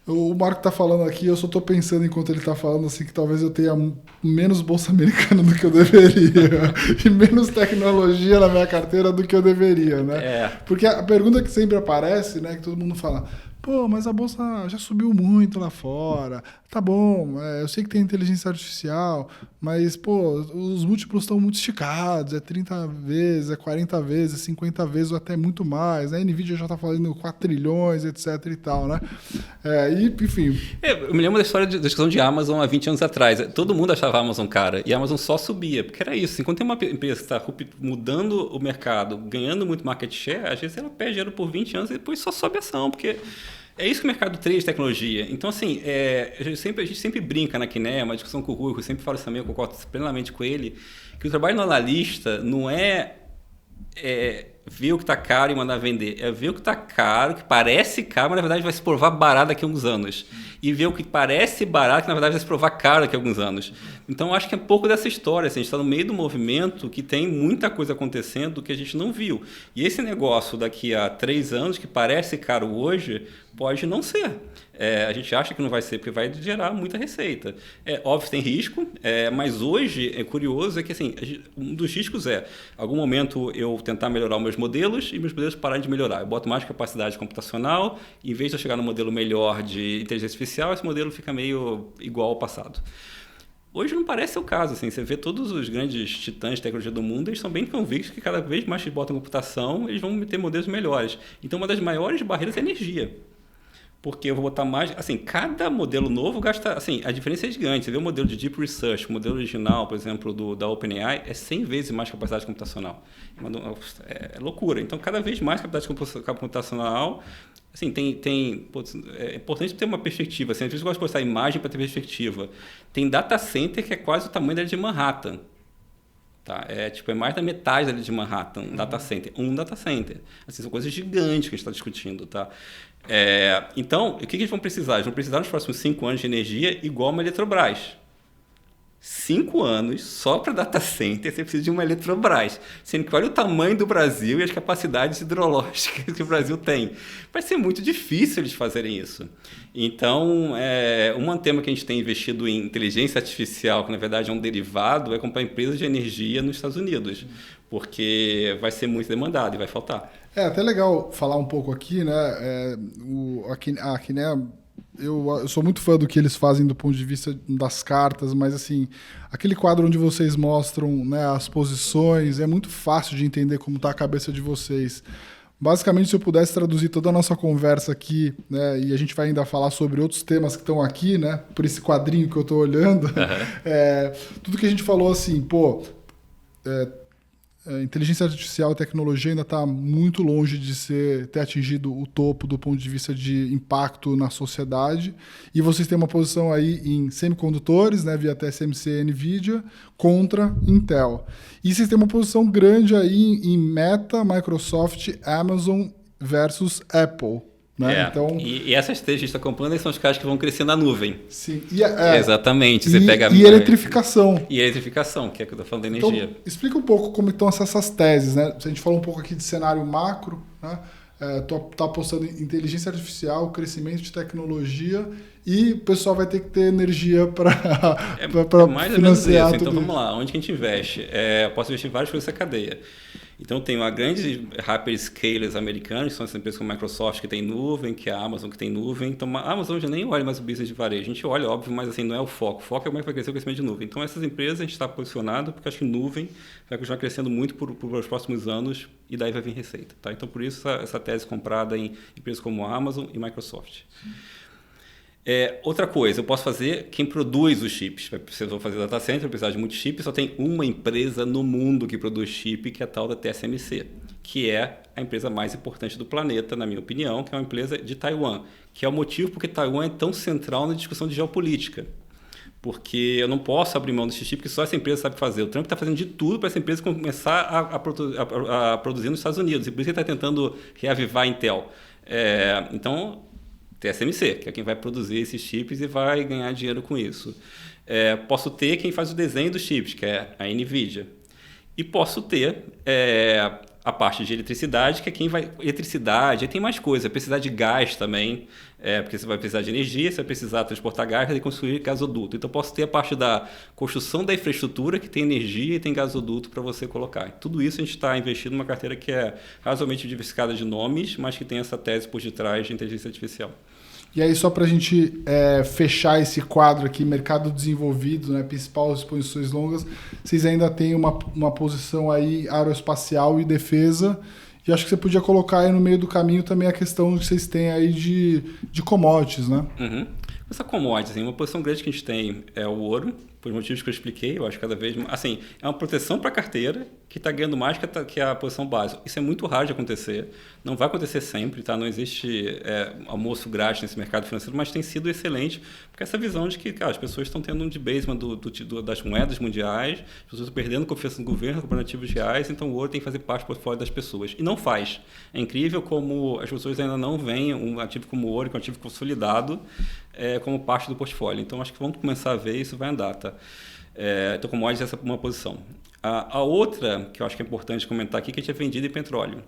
O Marco está falando aqui, eu só estou pensando enquanto ele está falando assim que talvez eu tenha menos bolsa americana do que eu deveria e menos tecnologia na minha carteira do que eu deveria, né? Porque a pergunta que sempre aparece, né, que todo mundo fala, pô, mas a bolsa já subiu muito lá fora, tá bom, eu sei que tem inteligência artificial, mas, pô, os múltiplos estão muito esticados, é 30 vezes, é 40 vezes, 50 vezes ou até muito mais, né? A NVIDIA já tá falando 4 trilhões, etc e tal, né? Enfim. Eu me lembro da história da discussão de Amazon há 20 anos atrás. Todo mundo achava a Amazon cara e a Amazon só subia, porque era isso. Assim, quando tem uma empresa que está mudando o mercado, ganhando muito market share, às vezes ela perde dinheiro por 20 anos e depois só sobe a ação, porque é isso que o mercado trade de tecnologia. Então, assim, a gente sempre brinca na Kinea, uma discussão com o Rui, eu sempre falo isso também, eu concordo plenamente com ele, que o trabalho do analista não é ver o que está caro e mandar vender. É ver o que está caro, que parece caro, mas na verdade vai se provar barato daqui a alguns anos. E ver o que parece barato, que na verdade vai se provar caro daqui a alguns anos. Então, acho que é um pouco dessa história. Assim, a gente está no meio do movimento que tem muita coisa acontecendo que a gente não viu. E esse negócio daqui a 3 anos, que parece caro hoje, pode não ser. A gente acha que não vai ser, porque vai gerar muita receita. Óbvio, tem risco, mas hoje, é curioso, que assim, um dos riscos em algum momento eu tentar melhorar os meus modelos e meus modelos pararem de melhorar. Eu boto mais capacidade computacional, em vez de eu chegar no modelo melhor de inteligência artificial, esse modelo fica meio igual ao passado. Hoje não parece ser o caso. Assim, você vê todos os grandes titãs de tecnologia do mundo, eles são bem convictos que cada vez mais que botam computação, eles vão ter modelos melhores. Então, uma das maiores barreiras é a energia. Porque eu vou botar mais... Assim, cada modelo novo gasta... Assim, a diferença é gigante. Você vê o modelo de Deep Research, o modelo original, por exemplo, da OpenAI, é 100 vezes mais capacidade computacional. É loucura. Então, cada vez mais capacidade computacional... Assim, é importante ter uma perspectiva. Assim, às vezes eu gosto de postar imagem para ter perspectiva. Tem data center que é quase o tamanho da de Manhattan. Tá? É mais da metade da de Manhattan, data center. Um data center. Assim, são coisas gigantes que a gente está discutindo. Tá? Então, o que eles vão precisar? Eles vão precisar nos próximos 5 anos de energia igual uma Eletrobras. 5 anos só para data center, você precisa de uma Eletrobras. Sendo que olha o tamanho do Brasil e as capacidades hidrológicas que o Brasil tem. Vai ser muito difícil eles fazerem isso. Então, um tema que a gente tem investido em inteligência artificial, que na verdade é um derivado, é comprar empresas de energia nos Estados Unidos. Porque vai ser muito demandado e vai faltar. É até legal falar um pouco aqui, né? A Kinea, eu sou muito fã do que eles fazem do ponto de vista das cartas, mas assim, aquele quadro onde vocês mostram, né, as posições, é muito fácil de entender como está a cabeça de vocês. Basicamente, se eu pudesse traduzir toda a nossa conversa aqui, né, e a gente vai ainda falar sobre outros temas que estão aqui, né, por esse quadrinho que eu estou olhando, tudo que a gente falou assim, inteligência artificial e tecnologia ainda está muito longe de ter atingido o topo do ponto de vista de impacto na sociedade. E vocês têm uma posição aí em semicondutores, né, via TSMC e NVIDIA, contra Intel. E vocês têm uma posição grande aí em Meta, Microsoft, Amazon versus Apple. Né? Então, e essas três que a gente está comprando são os caras que vão crescer na nuvem. Sim. Exatamente. Você pega e eletrificação. E a eletrificação, que é o que eu estou falando da energia. Então, explica um pouco como estão essas teses. Né? A gente falou um pouco aqui de cenário macro, né? Tá apostando em inteligência artificial, crescimento de tecnologia, e o pessoal vai ter que ter energia para financiar tudo. Então vamos lá, onde que a gente investe? Eu posso investir em várias coisas nessa cadeia. Então tem uma grande hyperscalers americanos, que são essas empresas como a Microsoft que tem nuvem, que é a Amazon que tem nuvem. Então a Amazon já nem olha mais o business de varejo. A gente olha, óbvio, mas assim, não é o foco. O foco é como é que vai crescer o crescimento de nuvem. Então essas empresas a gente está posicionado porque acho que nuvem vai continuar crescendo muito por os próximos anos e daí vai vir receita. Tá? Então por isso essa tese comprada em empresas como a Amazon e Microsoft. Outra coisa, eu posso fazer quem produz os chips. Se eu vou fazer data center, eu precisar de muitos chips, só tem uma empresa no mundo que produz chip, que é a tal da TSMC, que é a empresa mais importante do planeta, na minha opinião, que é uma empresa de Taiwan, que é o motivo porque Taiwan é tão central na discussão de geopolítica. Porque eu não posso abrir mão desse chip que só essa empresa sabe fazer. O Trump está fazendo de tudo para essa empresa começar a produzir nos Estados Unidos. E por isso ele está tentando reavivar a Intel. Então, TSMC, que é quem vai produzir esses chips e vai ganhar dinheiro com isso. Posso ter quem faz o desenho dos chips, que é a NVIDIA. E posso ter a parte de eletricidade, que é quem vai... Eletricidade, aí tem mais coisa, vai precisar de gás também, porque você vai precisar de energia, você vai precisar transportar gás e construir gasoduto. Então, posso ter a parte da construção da infraestrutura, que tem energia e tem gasoduto para você colocar. Tudo isso a gente está investindo numa carteira que é razoavelmente diversificada de nomes, mas que tem essa tese por detrás de inteligência artificial. E aí, só para a gente fechar esse quadro aqui, mercado desenvolvido, né, principais exposições longas, vocês ainda têm uma posição aí aeroespacial e defesa, e acho que você podia colocar aí no meio do caminho também a questão que vocês têm aí de commodities, né? Uhum. Essa commodities, uma posição grande que a gente tem é o ouro, por motivos que eu expliquei, eu acho que cada vez... Assim, é uma proteção para a carteira que está ganhando mais que a posição básica. Isso é muito raro de acontecer, não vai acontecer sempre, tá? Não existe almoço grátis nesse mercado financeiro, mas tem sido excelente, porque essa visão de que as pessoas estão tendo um debasement das moedas mundiais, as pessoas estão perdendo confiança no governo, comprando ativos reais, então o ouro tem que fazer parte do portfólio das pessoas. E não faz. É incrível como as pessoas ainda não veem um ativo como o ouro, que é um ativo consolidado, como parte do portfólio. Então, acho que vamos começar a ver isso, vai andar, tá? Então, commodities, essa é uma posição. A outra, que eu acho que é importante comentar aqui, que a gente é vendido em petróleo.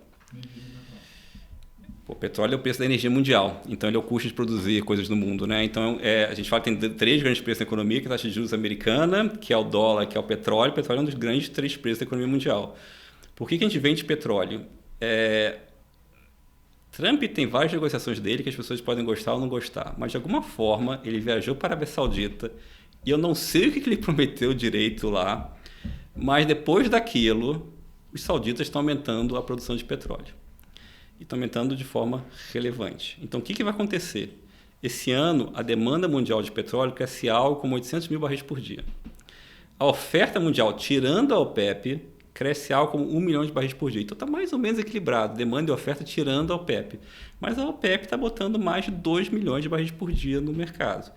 O petróleo é o preço da energia mundial, então ele é o custo de produzir coisas no mundo, né? Então, a gente fala que tem 3 grandes preços na economia, que é a taxa de juros americana, que é o dólar, que é o petróleo. O petróleo é um dos grandes 3 preços da economia mundial. Por que a gente vende petróleo? Trump tem várias negociações dele que as pessoas podem gostar ou não gostar, mas de alguma forma ele viajou para a Arábia Saudita e eu não sei o que ele prometeu direito lá, mas depois daquilo, os sauditas estão aumentando a produção de petróleo. E estão aumentando de forma relevante. Então, o que vai acontecer? Esse ano, a demanda mundial de petróleo cresce algo como 800 mil barris por dia. A oferta mundial, tirando a OPEP, cresce algo como 1 milhão de barris por dia. Então, está mais ou menos equilibrado, demanda e oferta tirando a OPEP. Mas a OPEP está botando mais de 2 milhões de barris por dia no mercado.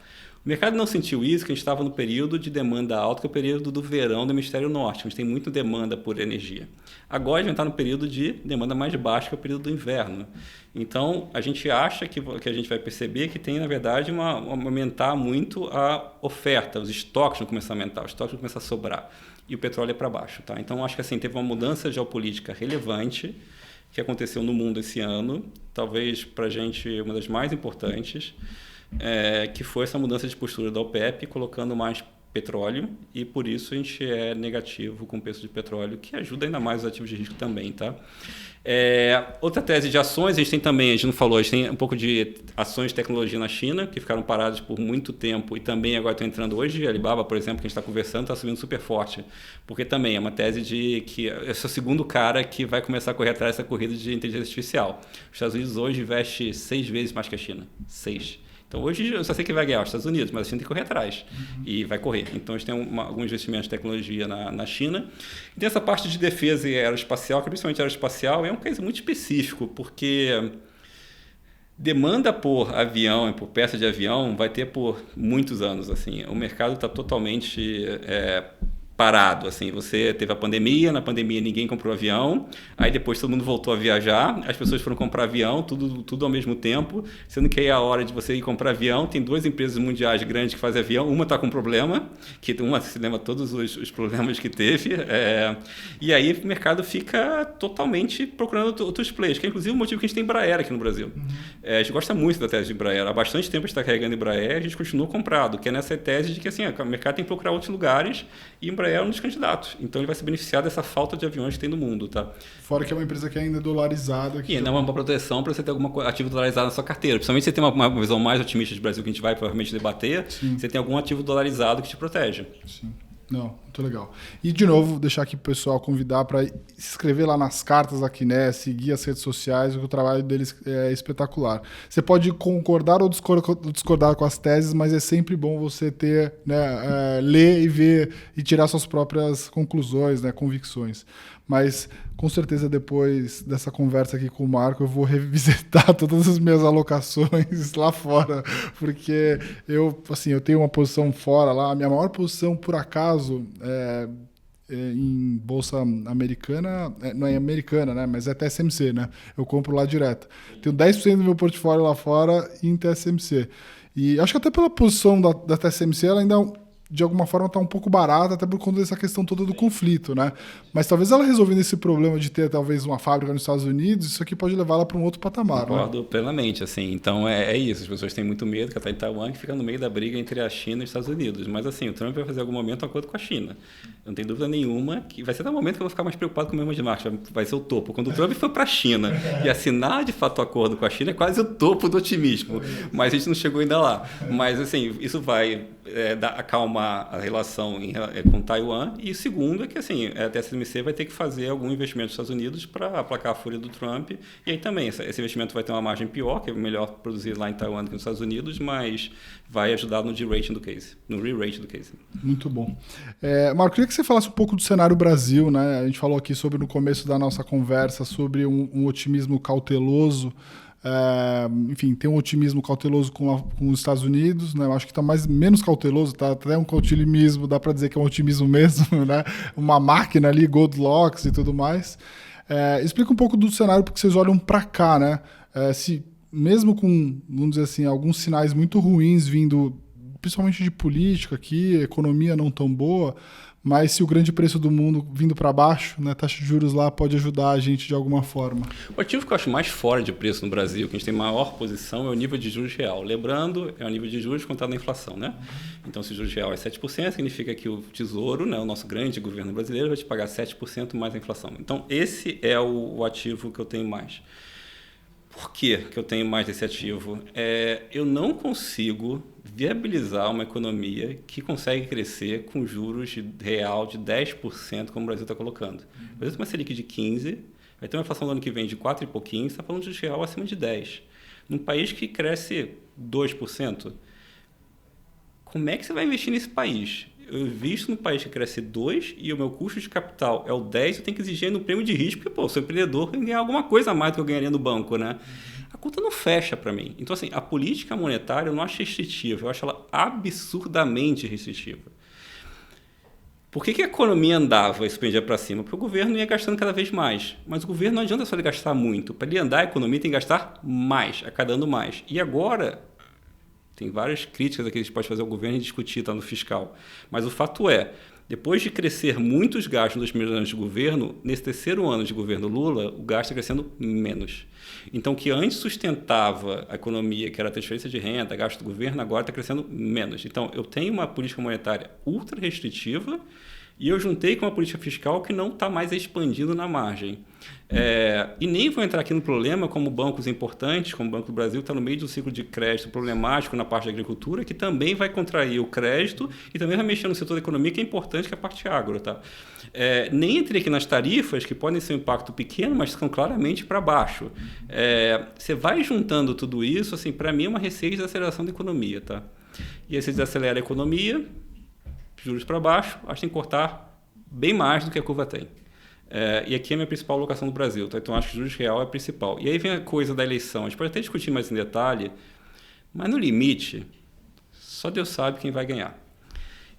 O mercado não sentiu isso, que a gente estava no período de demanda alta, que é o período do verão do hemisfério norte, onde tem muita demanda por energia. Agora a gente está no período de demanda mais baixa, que é o período do inverno. Então, a gente acha que a gente vai perceber que tem, na verdade, aumentar muito a oferta, os estoques vão começar a aumentar, os estoques vão começar a sobrar, e o petróleo é para baixo. Tá? Então, acho que assim, teve uma mudança geopolítica relevante que aconteceu no mundo esse ano, talvez para a gente uma das mais importantes, que foi essa mudança de postura da OPEP, colocando mais petróleo, e por isso a gente é negativo com o preço de petróleo, que ajuda ainda mais os ativos de risco também. Tá? Outra tese de ações, a gente tem também, a gente não falou, a gente tem um pouco de ações de tecnologia na China, que ficaram paradas por muito tempo e também agora estão entrando hoje. A Alibaba, por exemplo, que a gente está conversando, está subindo super forte, porque também é uma tese de que esse é o segundo cara que vai começar a correr atrás dessa corrida de inteligência artificial. Os Estados Unidos hoje investe 6 vezes mais que a China. 6. Então, hoje eu só sei que vai ganhar os Estados Unidos, mas a China tem que correr atrás e vai correr. Então, a gente tem alguns investimentos de tecnologia na China. E tem essa parte de defesa e aeroespacial, que principalmente aeroespacial é um caso muito específico, porque demanda por avião e por peça de avião vai ter por muitos anos. Assim. O mercado está totalmente parado. Assim. Você teve a pandemia, na pandemia ninguém comprou avião, aí depois todo mundo voltou a viajar, as pessoas foram comprar avião, tudo ao mesmo tempo, sendo que aí a hora de você ir comprar avião, tem 2 empresas mundiais grandes que fazem avião, uma está com problema, que uma se lembra todos os problemas que teve, e aí o mercado fica totalmente procurando outros players, que é inclusive o motivo que a gente tem Embraer aqui no Brasil. A gente gosta muito da tese de Embraer, há bastante tempo a gente está carregando Embraer, a gente continua comprado, que é nessa tese de que assim, o mercado tem que procurar outros lugares, e Embraer é um dos candidatos. Então, ele vai se beneficiar dessa falta de aviões que tem no mundo. Tá? Fora que é uma empresa que ainda é dolarizada. E ainda é uma proteção para você ter algum ativo dolarizado na sua carteira. Principalmente se você tem uma visão mais otimista de Brasil, que a gente vai provavelmente debater, sim, você tem algum ativo dolarizado que te protege. Sim. Não, muito legal. E, de novo, deixar aqui para o pessoal convidar para se inscrever lá nas cartas da Quiné, seguir as redes sociais, o trabalho deles é espetacular. Você pode concordar ou discordar com as teses, mas é sempre bom você ter, né, ler e ver e tirar suas próprias conclusões, né, convicções. Mas, com certeza, depois dessa conversa aqui com o Marco, eu vou revisitar todas as minhas alocações lá fora, porque eu tenho uma posição fora lá. A minha maior posição, por acaso, em bolsa americana, não é americana, né? Mas é TSMC, né? Eu compro lá direto. Tenho 10% do meu portfólio lá fora em TSMC. E acho que até pela posição da TSMC, ela ainda, de alguma forma, está um pouco barata, até por conta dessa questão toda do conflito, né? Mas talvez ela resolvendo esse problema de ter talvez uma fábrica nos Estados Unidos, isso aqui pode levá-la para um outro patamar. Concordo, né? plenamente, assim. Então é isso, as pessoas têm muito medo que ela está em Taiwan, que fica no meio da briga entre a China e os Estados Unidos. Mas assim, o Trump vai fazer em algum momento um acordo com a China. Eu não tenho dúvida nenhuma que vai ser no momento que eu vou ficar mais preocupado com o mesmo de marcha, vai ser o topo. Quando o Trump foi para a China e assinar de fato o acordo com a China, é quase o topo do otimismo. Mas a gente não chegou ainda lá. Mas assim, isso vai acalmar a relação com Taiwan. E o segundo é que assim, a TSMC vai ter que fazer algum investimento nos Estados Unidos para aplacar a fúria do Trump. E aí também, esse investimento vai ter uma margem pior, que é melhor produzir lá em Taiwan do que nos Estados Unidos, mas vai ajudar no de-rating do case, no re-rate do case. Muito bom. Marco, queria que você falasse um pouco do cenário Brasil, né? A gente falou aqui no começo da nossa conversa, sobre um otimismo cauteloso. Enfim, tem um otimismo cauteloso com os Estados Unidos, né? Eu acho que está menos cauteloso, tá até um otimismo, dá para dizer que é um otimismo mesmo, né? Uma máquina ali, Goldilocks e tudo mais. Explica um pouco do cenário, porque vocês olham para cá, né? Se mesmo com, vamos dizer assim, alguns sinais muito ruins vindo, principalmente de política aqui, economia não tão boa, mas se o grande preço do mundo vindo para baixo, né, taxa de juros lá pode ajudar a gente de alguma forma. O ativo que eu acho mais fora de preço no Brasil, que a gente tem maior posição, é o nível de juros real. Lembrando, é o nível de juros contado na inflação, né? Então, se o juros real é 7%, significa que o Tesouro, né, o nosso grande governo brasileiro, vai te pagar 7% mais a inflação. Então, esse é o ativo que eu tenho mais. Por que eu tenho mais desse ativo? Eu não consigo viabilizar uma economia que consegue crescer com juros real de 10%, como o Brasil está colocando. O Brasil tem uma Selic de 15%, vai ter uma inflação do ano que vem de 4 e pouquinho, você está falando de juros real acima de 10%. Num país que cresce 2%, como é que você vai investir nesse país? Eu invisto num país que cresce 2% e o meu custo de capital é o 10%, eu tenho que exigir no prêmio de risco, porque, eu sou empreendedor, eu ganhar alguma coisa a mais do que eu ganharia no banco, né? A conta não fecha para mim. Então, assim, a política monetária eu não acho restritiva, eu acho ela absurdamente restritiva. Por que a economia andava e expandia para cima? Porque o governo ia gastando cada vez mais. Mas o governo não adianta só ele gastar muito. Para ele andar, a economia tem que gastar mais, a cada ano mais. E agora, tem várias críticas aqui que a gente pode fazer ao governo e discutir, tá, no fiscal. Mas o fato é, depois de crescer muitos gastos nos primeiros anos de governo, nesse terceiro ano de governo Lula, o gasto está crescendo menos. Então, o que antes sustentava a economia, que era a transferência de renda, gasto do governo, agora está crescendo menos. Então, eu tenho uma política monetária ultra restritiva e eu juntei com uma política fiscal que não está mais expandindo na margem. E nem vou entrar aqui no problema como bancos importantes, como o Banco do Brasil, está no meio de um ciclo de crédito problemático na parte da agricultura, que também vai contrair o crédito e também vai mexer no setor da economia, que é importante, que é a parte agro. Tá? Nem entrei aqui nas tarifas, que podem ser um impacto pequeno, mas são claramente para baixo. Você vai juntando tudo isso, assim, para mim é uma receita de aceleração da economia. Tá? E aí você desacelera a economia, juros para baixo, acho que tem que cortar bem mais do que a curva tem. E aqui é a minha principal alocação do Brasil, tá? Então acho que o juros real é a principal. E aí vem a coisa da eleição, a gente pode até discutir mais em detalhe, mas no limite, só Deus sabe quem vai ganhar.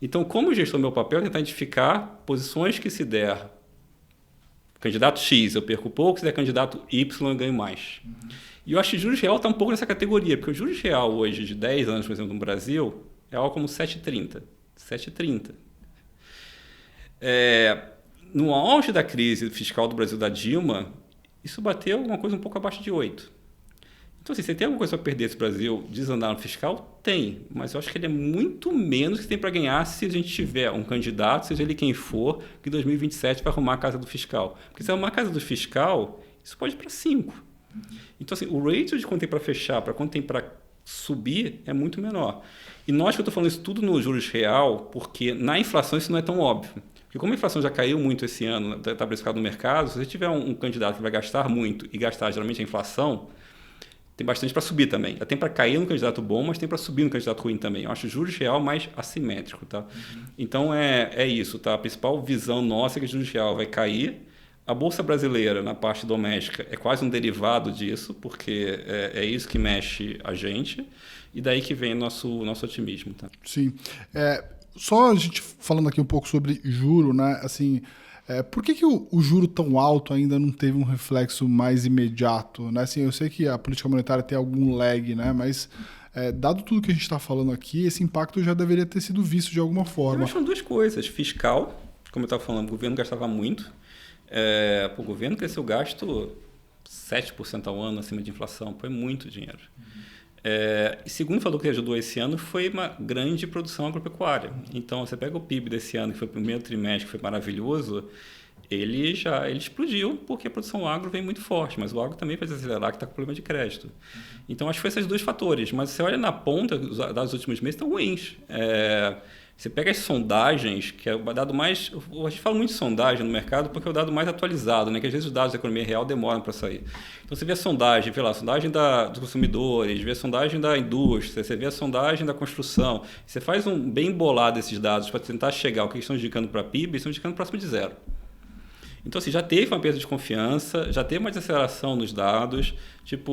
Então, como gestor, meu papel é tentar identificar posições que, se der candidato X eu perco pouco, se der candidato Y eu ganho mais. E eu acho que o juros real está um pouco nessa categoria, porque o juros real hoje de 10 anos, por exemplo, no Brasil, é algo como 7,30. 7,30. No auge da crise fiscal do Brasil da Dilma, isso bateu alguma coisa um pouco abaixo de 8. Então, assim, você tem alguma coisa para perder se o Brasil desandar no fiscal? Tem, mas eu acho que ele é muito menos que tem para ganhar se a gente tiver um candidato, seja ele quem for, que em 2027 vai arrumar a casa do fiscal. Porque se arrumar a casa do fiscal, isso pode ir para 5. Então, assim, o ratio de quanto tem para fechar, para quanto tem para subir é muito menor. E nós que eu estou falando isso tudo no juros real, porque na inflação isso não é tão óbvio. Porque como a inflação já caiu muito esse ano, está precificado no mercado, se você tiver um candidato que vai gastar muito e gastar geralmente a inflação, tem bastante para subir também. Já tem para cair no candidato bom, mas tem para subir no candidato ruim também. Eu acho o juros real mais assimétrico, tá? Então é isso, tá? A principal visão nossa é que o juros real vai cair. A Bolsa Brasileira, na parte doméstica, é quase um derivado disso, porque é isso que mexe a gente, e daí que vem nosso otimismo. Tá? Sim. Só a gente falando aqui um pouco sobre juro, né? Assim, por que o juro tão alto ainda não teve um reflexo mais imediato? Né? Assim, eu sei que a política monetária tem algum lag, né? Mas dado tudo que a gente está falando aqui, esse impacto já deveria ter sido visto de alguma forma. Eu acho que são duas coisas. Fiscal, como eu estava falando, o governo gastava muito. O governo cresceu o gasto 7% ao ano acima de inflação, foi muito dinheiro. E segundo falou que ajudou esse ano foi uma grande produção agropecuária. Então, você pega o PIB desse ano, que foi o primeiro trimestre, que foi maravilhoso, ele explodiu porque a produção agro vem muito forte, mas o agro também vai desacelerar, que está com problema de crédito. Então, acho que foi esses dois fatores. Mas você olha na ponta, os dados dos últimos meses estão ruins. Você pega as sondagens, que é o dado mais... A gente fala muito de sondagem no mercado porque é o dado mais atualizado, né? Que às vezes os dados da economia real demoram para sair. Então você vê a sondagem, vê lá, a sondagem dos consumidores, vê a sondagem da indústria, você vê a sondagem da construção. Você faz um bem bolado desses dados para tentar chegar ao que eles estão indicando para a PIB, eles estão indicando próximo de zero. Então, assim, já teve uma perda de confiança, já teve uma desaceleração nos dados. Tipo,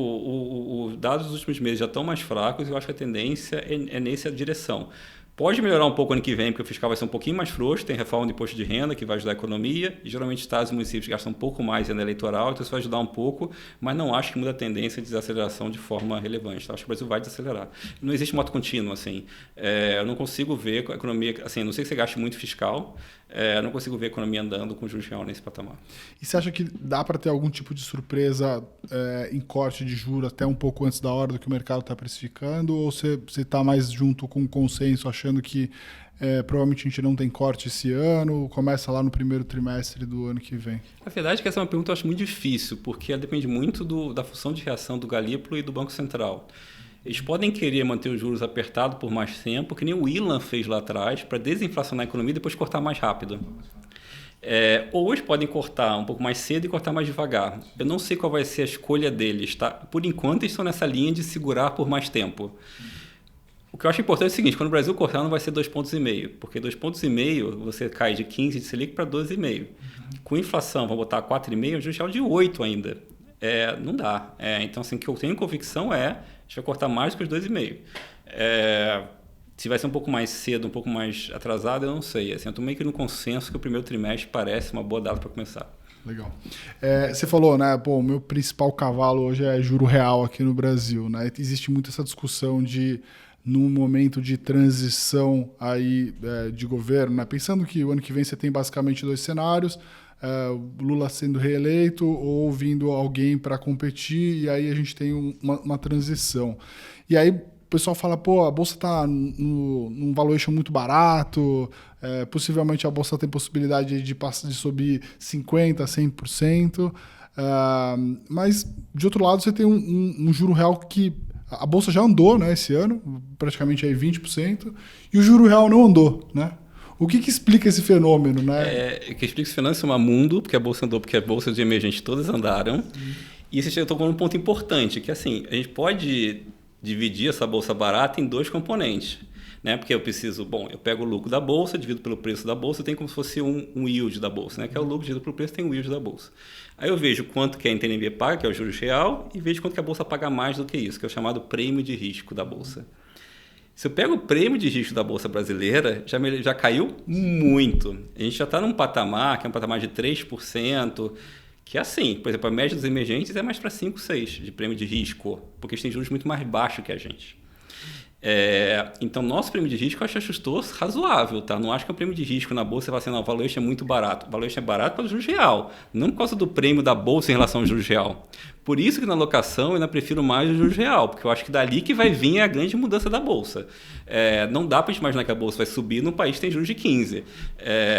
os dados dos últimos meses já estão mais fracos e eu acho que a tendência é nessa direção. Pode melhorar um pouco ano que vem, porque o fiscal vai ser um pouquinho mais frouxo, tem reforma de imposto de renda que vai ajudar a economia, e geralmente estados e municípios gastam um pouco mais em ano eleitoral, então isso vai ajudar um pouco, mas não acho que muda a tendência de desaceleração de forma relevante. Tá? Acho que o Brasil vai desacelerar. Não existe moto contínua, assim. Eu não consigo ver a economia, assim, não sei se você gasta muito fiscal, eu não consigo ver a economia andando com juros real nesse patamar. E você acha que dá para ter algum tipo de surpresa em corte de juros até um pouco antes da hora do que o mercado está precificando? Ou você está mais junto com o consenso, achando que provavelmente a gente não tem corte esse ano, começa lá no primeiro trimestre do ano que vem? A verdade é que essa é uma pergunta que eu acho muito difícil, porque ela depende muito da função de reação do Galípolo e do Banco Central. Eles podem querer manter os juros apertados por mais tempo, que nem o Ilan fez lá atrás, para desinflacionar a economia e depois cortar mais rápido. Ou eles podem cortar um pouco mais cedo e cortar mais devagar. Eu não sei qual vai ser a escolha deles. Tá? Por enquanto, eles estão nessa linha de segurar por mais tempo. O que eu acho importante é o seguinte, quando o Brasil cortar não vai ser 2,5 pontos, porque 2,5 pontos você cai de 15 de Selic para 12,5. Com inflação, vamos botar 4,5, a gente é de 8 ainda. Não dá. Então, assim, o que eu tenho convicção a gente vai cortar mais do que os 2,5. Se vai ser um pouco mais cedo, um pouco mais atrasado, eu não sei. Assim, eu estou meio que no consenso que o primeiro trimestre parece uma boa data para começar. Legal. Você falou, né? Pô, o meu principal cavalo hoje é juro real aqui no Brasil, né? Existe muito essa discussão de num momento de transição aí de governo, né? Pensando que o ano que vem você tem basicamente 2 cenários, Lula sendo reeleito ou vindo alguém para competir, e aí a gente tem uma transição. E aí o pessoal fala, pô, a Bolsa está num valuation muito barato, possivelmente a Bolsa tem possibilidade de subir 50%, 100%, mas de outro lado você tem um juro real que a Bolsa já andou, né, esse ano, praticamente aí 20%, e o juro real não andou, né? O que explica esse fenômeno, né? O que explica esse fenômeno é uma mundo, porque a Bolsa andou, porque as bolsas de emergente todas andaram. E eu estou falando um ponto importante, que assim, a gente pode dividir essa Bolsa barata em 2 componentes. Né? Porque eu pego o lucro da Bolsa, divido pelo preço da Bolsa, tem como se fosse um yield da Bolsa, né? Que é o lucro dividido pelo preço, tem um yield da Bolsa. Aí eu vejo quanto que a NTN-B paga, que é o juros real, e vejo quanto que a Bolsa paga mais do que isso, que é o chamado prêmio de risco da Bolsa. Se eu pego o prêmio de risco da Bolsa brasileira, já caiu muito. A gente já está num patamar, que é um patamar de 3%, que é assim, por exemplo, a média dos emergentes é mais para 5, 6 de prêmio de risco, porque eles têm juros muito mais baixos que a gente. Então, nosso prêmio de risco eu acho que ajustou razoável, tá? Não acho que o prêmio de risco na Bolsa vai ser, não, o valuation é muito barato. O valuation é barato para o juros real, não por causa do prêmio da Bolsa em relação ao juros real. Por isso que na alocação eu ainda prefiro mais o juros real, porque eu acho que dali que vai vir a grande mudança da Bolsa. Não dá para a gente imaginar que a Bolsa vai subir num país que tem juros de 15,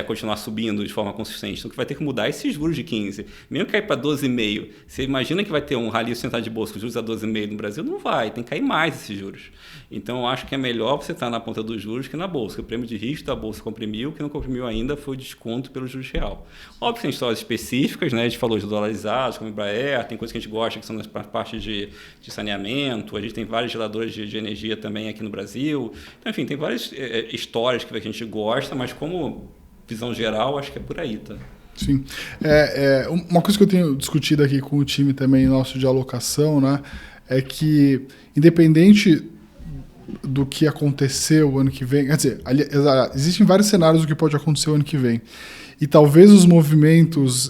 continuar subindo de forma consistente. Então, que vai ter que mudar esses juros de 15. Mesmo cair para 12,5, você imagina que vai ter um rally sustentável de Bolsa com juros a 12,5 no Brasil? Não vai, tem que cair mais esses juros. Então, eu acho que é melhor você estar na ponta dos juros que na Bolsa. O prêmio de risco da Bolsa comprimiu, o que não comprimiu ainda foi o desconto pelo juros real. Óbvio que tem histórias específicas, né? A gente falou de dolarizados, como Embraer, tem coisas que a gente gosta que são nas partes de saneamento, a gente tem vários geradores de energia também aqui no Brasil. Então, enfim, tem várias histórias que a gente gosta, mas como visão geral, acho que é por aí, tá? Sim. Uma coisa que eu tenho discutido aqui com o time também nosso de alocação, né, é que, independente do que aconteceu o ano que vem, quer dizer, existem vários cenários do que pode acontecer o ano que vem. E talvez os movimentos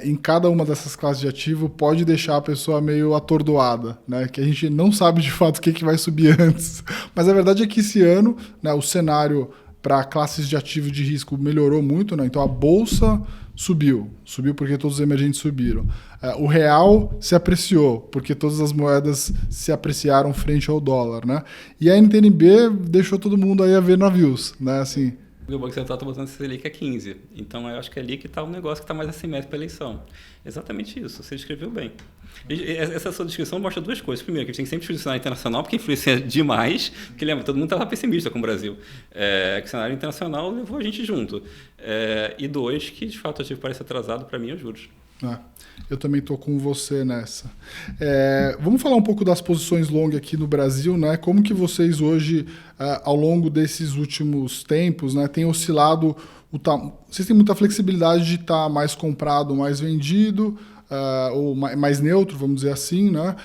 em cada uma dessas classes de ativo pode deixar a pessoa meio atordoada, né? Que a gente não sabe de fato o que vai subir antes. Mas a verdade é que esse ano, né, o cenário para classes de ativo de risco melhorou muito, né? Então a bolsa subiu porque todos os emergentes subiram. O real se apreciou, porque todas as moedas se apreciaram frente ao dólar, né? E a NTNB deixou todo mundo aí a ver navios, né? Assim, o Banco Central está botando essa Selic a 15. Então, eu acho que é ali que está um negócio que está mais assimétrico para a eleição. Exatamente isso, você descreveu bem. Essa sua descrição mostra duas coisas. Primeiro, que a gente tem que sempre influenciar na internacional, porque influencia demais. Porque lembra, todo mundo estava pessimista com o Brasil. Que o cenário internacional levou a gente junto. E dois, que de fato o ativo parece atrasado, para mim, é os juros. Eu também estou com você nessa. Vamos falar um pouco das posições long aqui no Brasil, né? Como que vocês hoje, ao longo desses últimos tempos, né, têm oscilado, vocês têm muita flexibilidade de estar mais comprado, mais vendido, ou mais neutro, vamos dizer assim, né?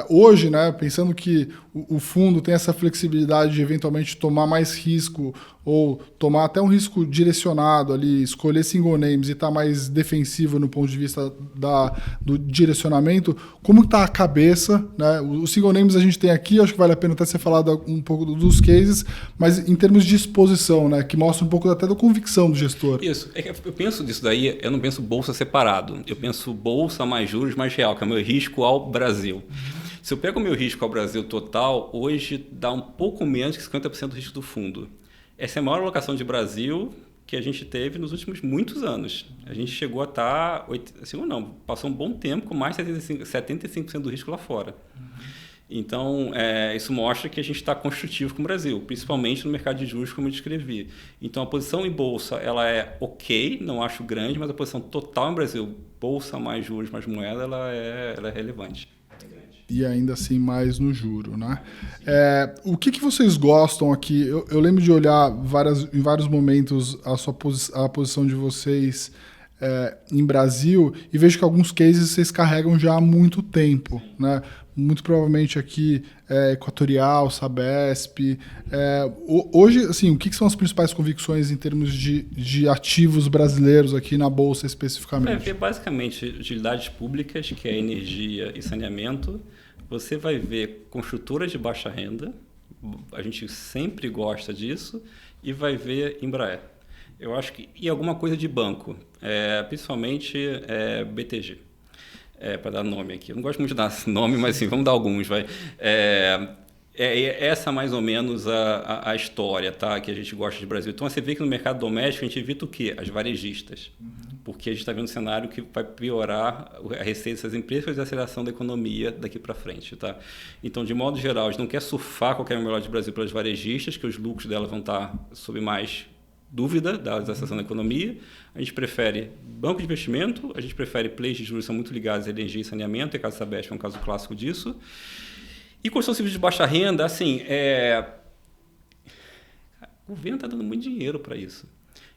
Hoje, né, pensando que o fundo tem essa flexibilidade de eventualmente tomar mais risco ou tomar até um risco direcionado ali, escolher single names e estar mais defensivo no ponto de vista do direcionamento, como está a cabeça, né? Os single names a gente tem aqui, acho que vale a pena até ser falado um pouco dos cases, mas em termos de exposição, né, que mostra um pouco até da convicção do gestor. Isso, eu penso disso daí, eu não penso bolsa separado, eu penso bolsa mais juros mais real, que é o meu risco ao Brasil. Se eu pego o meu risco ao Brasil total, hoje dá um pouco menos que 50% do risco do fundo. Essa é a maior alocação de Brasil que a gente teve nos últimos muitos anos. A gente chegou a estar, passou um bom tempo com mais de 75% do risco lá fora. Então, isso mostra que a gente está construtivo com o Brasil, principalmente no mercado de juros, como eu descrevi. Então, a posição em bolsa ela é ok, não acho grande, mas a posição total em Brasil, bolsa mais juros mais moeda, ela é relevante. E ainda assim mais no juro, né? O que vocês gostam aqui? Eu lembro de olhar em vários momentos a posição de vocês em Brasil e vejo que alguns cases vocês carregam já há muito tempo, né? Muito provavelmente aqui Equatorial, Sabesp. Hoje, assim, o que são as principais convicções em termos de ativos brasileiros aqui na Bolsa especificamente? Basicamente, utilidades públicas, que é energia e saneamento. Você vai ver construtoras de baixa renda, a gente sempre gosta disso, e vai ver Embraer. Eu acho que, e alguma coisa de banco, principalmente BTG. Para dar nome aqui. Eu não gosto muito de dar nome, mas sim, vamos dar alguns. Essa mais ou menos a história, tá, que a gente gosta de Brasil. Então, você vê que no mercado doméstico a gente evita o quê? As varejistas. Porque a gente está vendo um cenário que vai piorar a receita dessas empresas e a aceleração da economia daqui para frente. Tá? Então, de modo geral, a gente não quer surfar qualquer melhor de Brasil pelas varejistas, que os lucros delas vão estar sob mais dúvida da aceleração da economia. A gente prefere banco de investimento, a gente prefere players de juros que são muito ligados à energia e saneamento, e a Casa Sabesp é um caso clássico disso. E construção civil de baixa renda, assim, o governo está dando muito dinheiro para isso.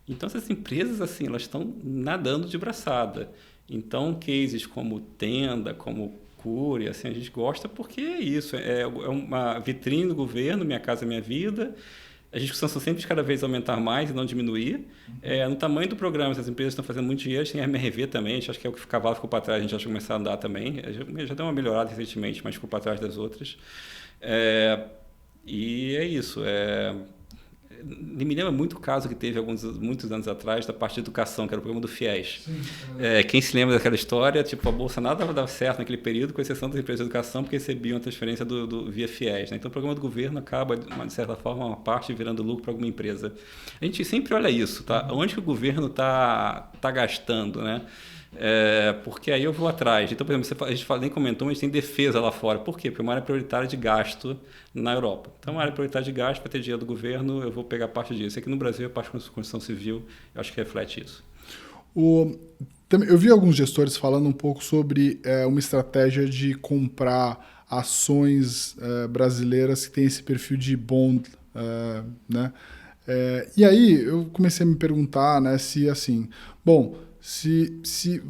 Então, essas empresas, assim, elas estão nadando de braçada. Então, cases como Tenda, como Cury, assim, a gente gosta porque é isso. É uma vitrine do governo, Minha Casa Minha Vida. As discussões são sempre de cada vez aumentar mais e não diminuir. No tamanho do programa, as empresas estão fazendo muito dinheiro. Tem a MRV também, a gente acha que é o que o cavalo ficou para trás, a gente acha que começar a andar também. Já deu uma melhorada recentemente, mas ficou para trás das outras. E é isso. Me lembra muito o caso que teve muitos anos atrás da parte de educação, que era o programa do FIES. Sim, Quem se lembra daquela história, tipo, a Bolsa nada dava certo naquele período, com exceção das empresas de educação, porque recebiam a transferência via FIES. Né? Então, o programa do governo acaba, de certa forma, uma parte virando lucro para alguma empresa. A gente sempre olha isso, tá? Onde que o governo tá gastando, né? Porque aí eu vou atrás. Então, por exemplo, a gente nem comentou, mas tem defesa lá fora. Por quê? Porque é uma área prioritária de gasto na Europa. Então, uma área prioritária de gasto, para ter dinheiro do governo, eu vou pegar parte disso. Aqui no Brasil, a parte da construção civil, eu acho que reflete isso. Eu vi alguns gestores falando um pouco sobre uma estratégia de comprar ações brasileiras que tem esse perfil de bond, né? E aí eu comecei a me perguntar, né, se assim, se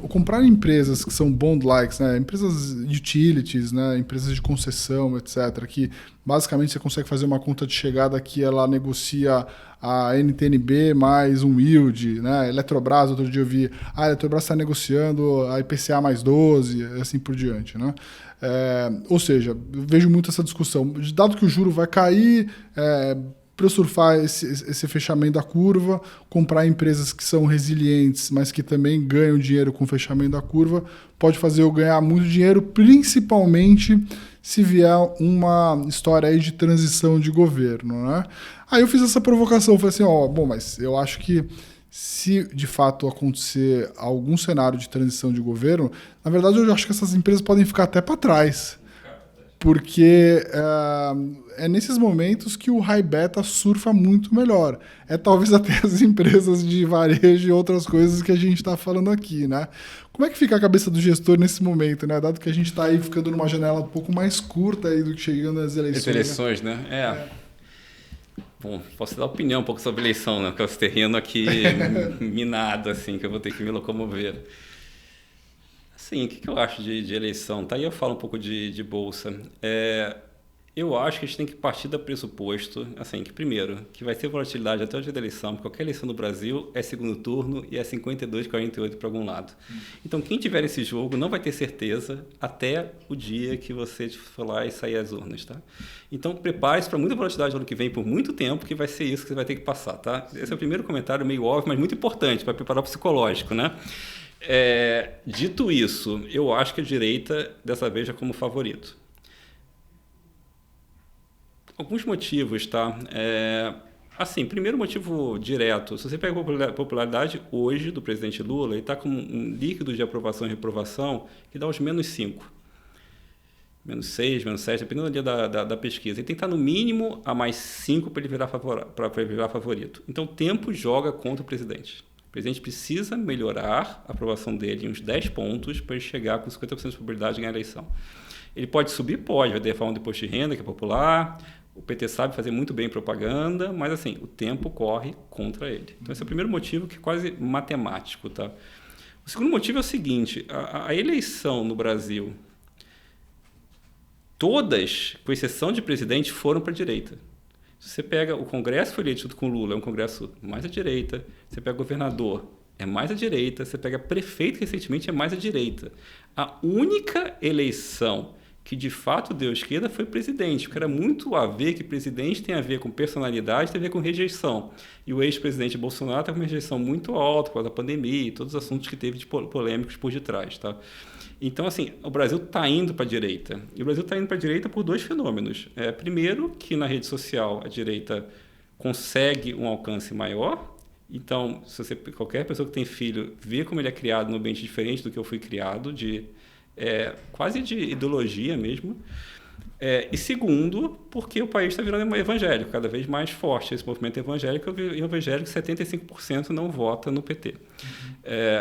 comprar empresas que são bond-likes, né, empresas utilities, né, empresas de concessão, etc., que basicamente você consegue fazer uma conta de chegada que ela negocia a NTNB mais um yield, né, Eletrobras, outro dia eu vi, a Eletrobras está negociando a IPCA mais 12, assim por diante, né? Ou seja, eu vejo muito essa discussão. Dado que o juro vai cair, para eu surfar esse fechamento da curva, comprar empresas que são resilientes, mas que também ganham dinheiro com o fechamento da curva, pode fazer eu ganhar muito dinheiro, principalmente se vier uma história aí de transição de governo, né? Aí eu fiz essa provocação, falei assim, mas eu acho que se de fato acontecer algum cenário de transição de governo, na verdade eu acho que essas empresas podem ficar até para trás. Porque é nesses momentos que o high beta surfa muito melhor. Talvez até as empresas de varejo e outras coisas que a gente está falando aqui, né? Como é que fica a cabeça do gestor nesse momento, né? Dado que a gente está aí ficando numa janela um pouco mais curta aí do que chegando às eleições. As eleições, né? Bom, posso dar opinião um pouco sobre a eleição, né? Porque é esse terreno aqui minado, assim, que eu vou ter que me locomover. Sim, o que eu acho de eleição? Tá aí eu falo um pouco de bolsa. Eu acho que a gente tem que partir do pressuposto, assim, que primeiro, que vai ter volatilidade até o dia da eleição, porque qualquer eleição no Brasil é segundo turno e é 52-48 para algum lado. Então, quem tiver esse jogo não vai ter certeza até o dia que você for lá e sair às urnas, tá? Então, prepare-se para muita volatilidade no ano que vem por muito tempo, que vai ser isso que você vai ter que passar, tá? Esse é o primeiro comentário meio óbvio, mas muito importante para preparar o psicológico, né? Dito isso, eu acho que a direita dessa vez é como favorito. Alguns motivos, tá? Assim, primeiro motivo direto. Se você pega a popularidade hoje do presidente Lula, ele está com um líquido de aprovação e reprovação que dá uns -5. -6, -7, dependendo da pesquisa. Ele tem que estar no mínimo a +5 para ele virar favorito. Então, o tempo joga contra o presidente. O presidente precisa melhorar a aprovação dele em uns 10 pontos para ele chegar com 50% de probabilidade de ganhar a eleição. Ele pode subir? Pode, vai ter reforma do imposto de renda, que é popular. O PT sabe fazer muito bem propaganda, mas assim, o tempo corre contra ele. Então, esse é o primeiro motivo, que é quase matemático, tá? O segundo motivo é o seguinte, a eleição no Brasil, todas, com exceção de presidente, foram para a direita. Se você pega o Congresso que foi eleito com Lula, é um Congresso mais à direita. Você pega governador, é mais à direita. Você pega prefeito, recentemente, é mais à direita. A única eleição que de fato deu esquerda foi presidente, porque era muito a ver que presidente tem a ver com personalidade, tem a ver com rejeição. E o ex-presidente Bolsonaro está com uma rejeição muito alta por causa da pandemia e todos os assuntos que teve de polêmicos por detrás, tá? Então, assim, o Brasil está indo para a direita. E o Brasil está indo para a direita por dois fenômenos. Primeiro, que na rede social a direita consegue um alcance maior. Então, se qualquer pessoa que tem filho vê como ele é criado num ambiente diferente do que eu fui criado, quase de ideologia mesmo. E segundo, porque o país está virando evangélico, cada vez mais forte esse movimento evangélico, e evangélico 75% não vota no PT.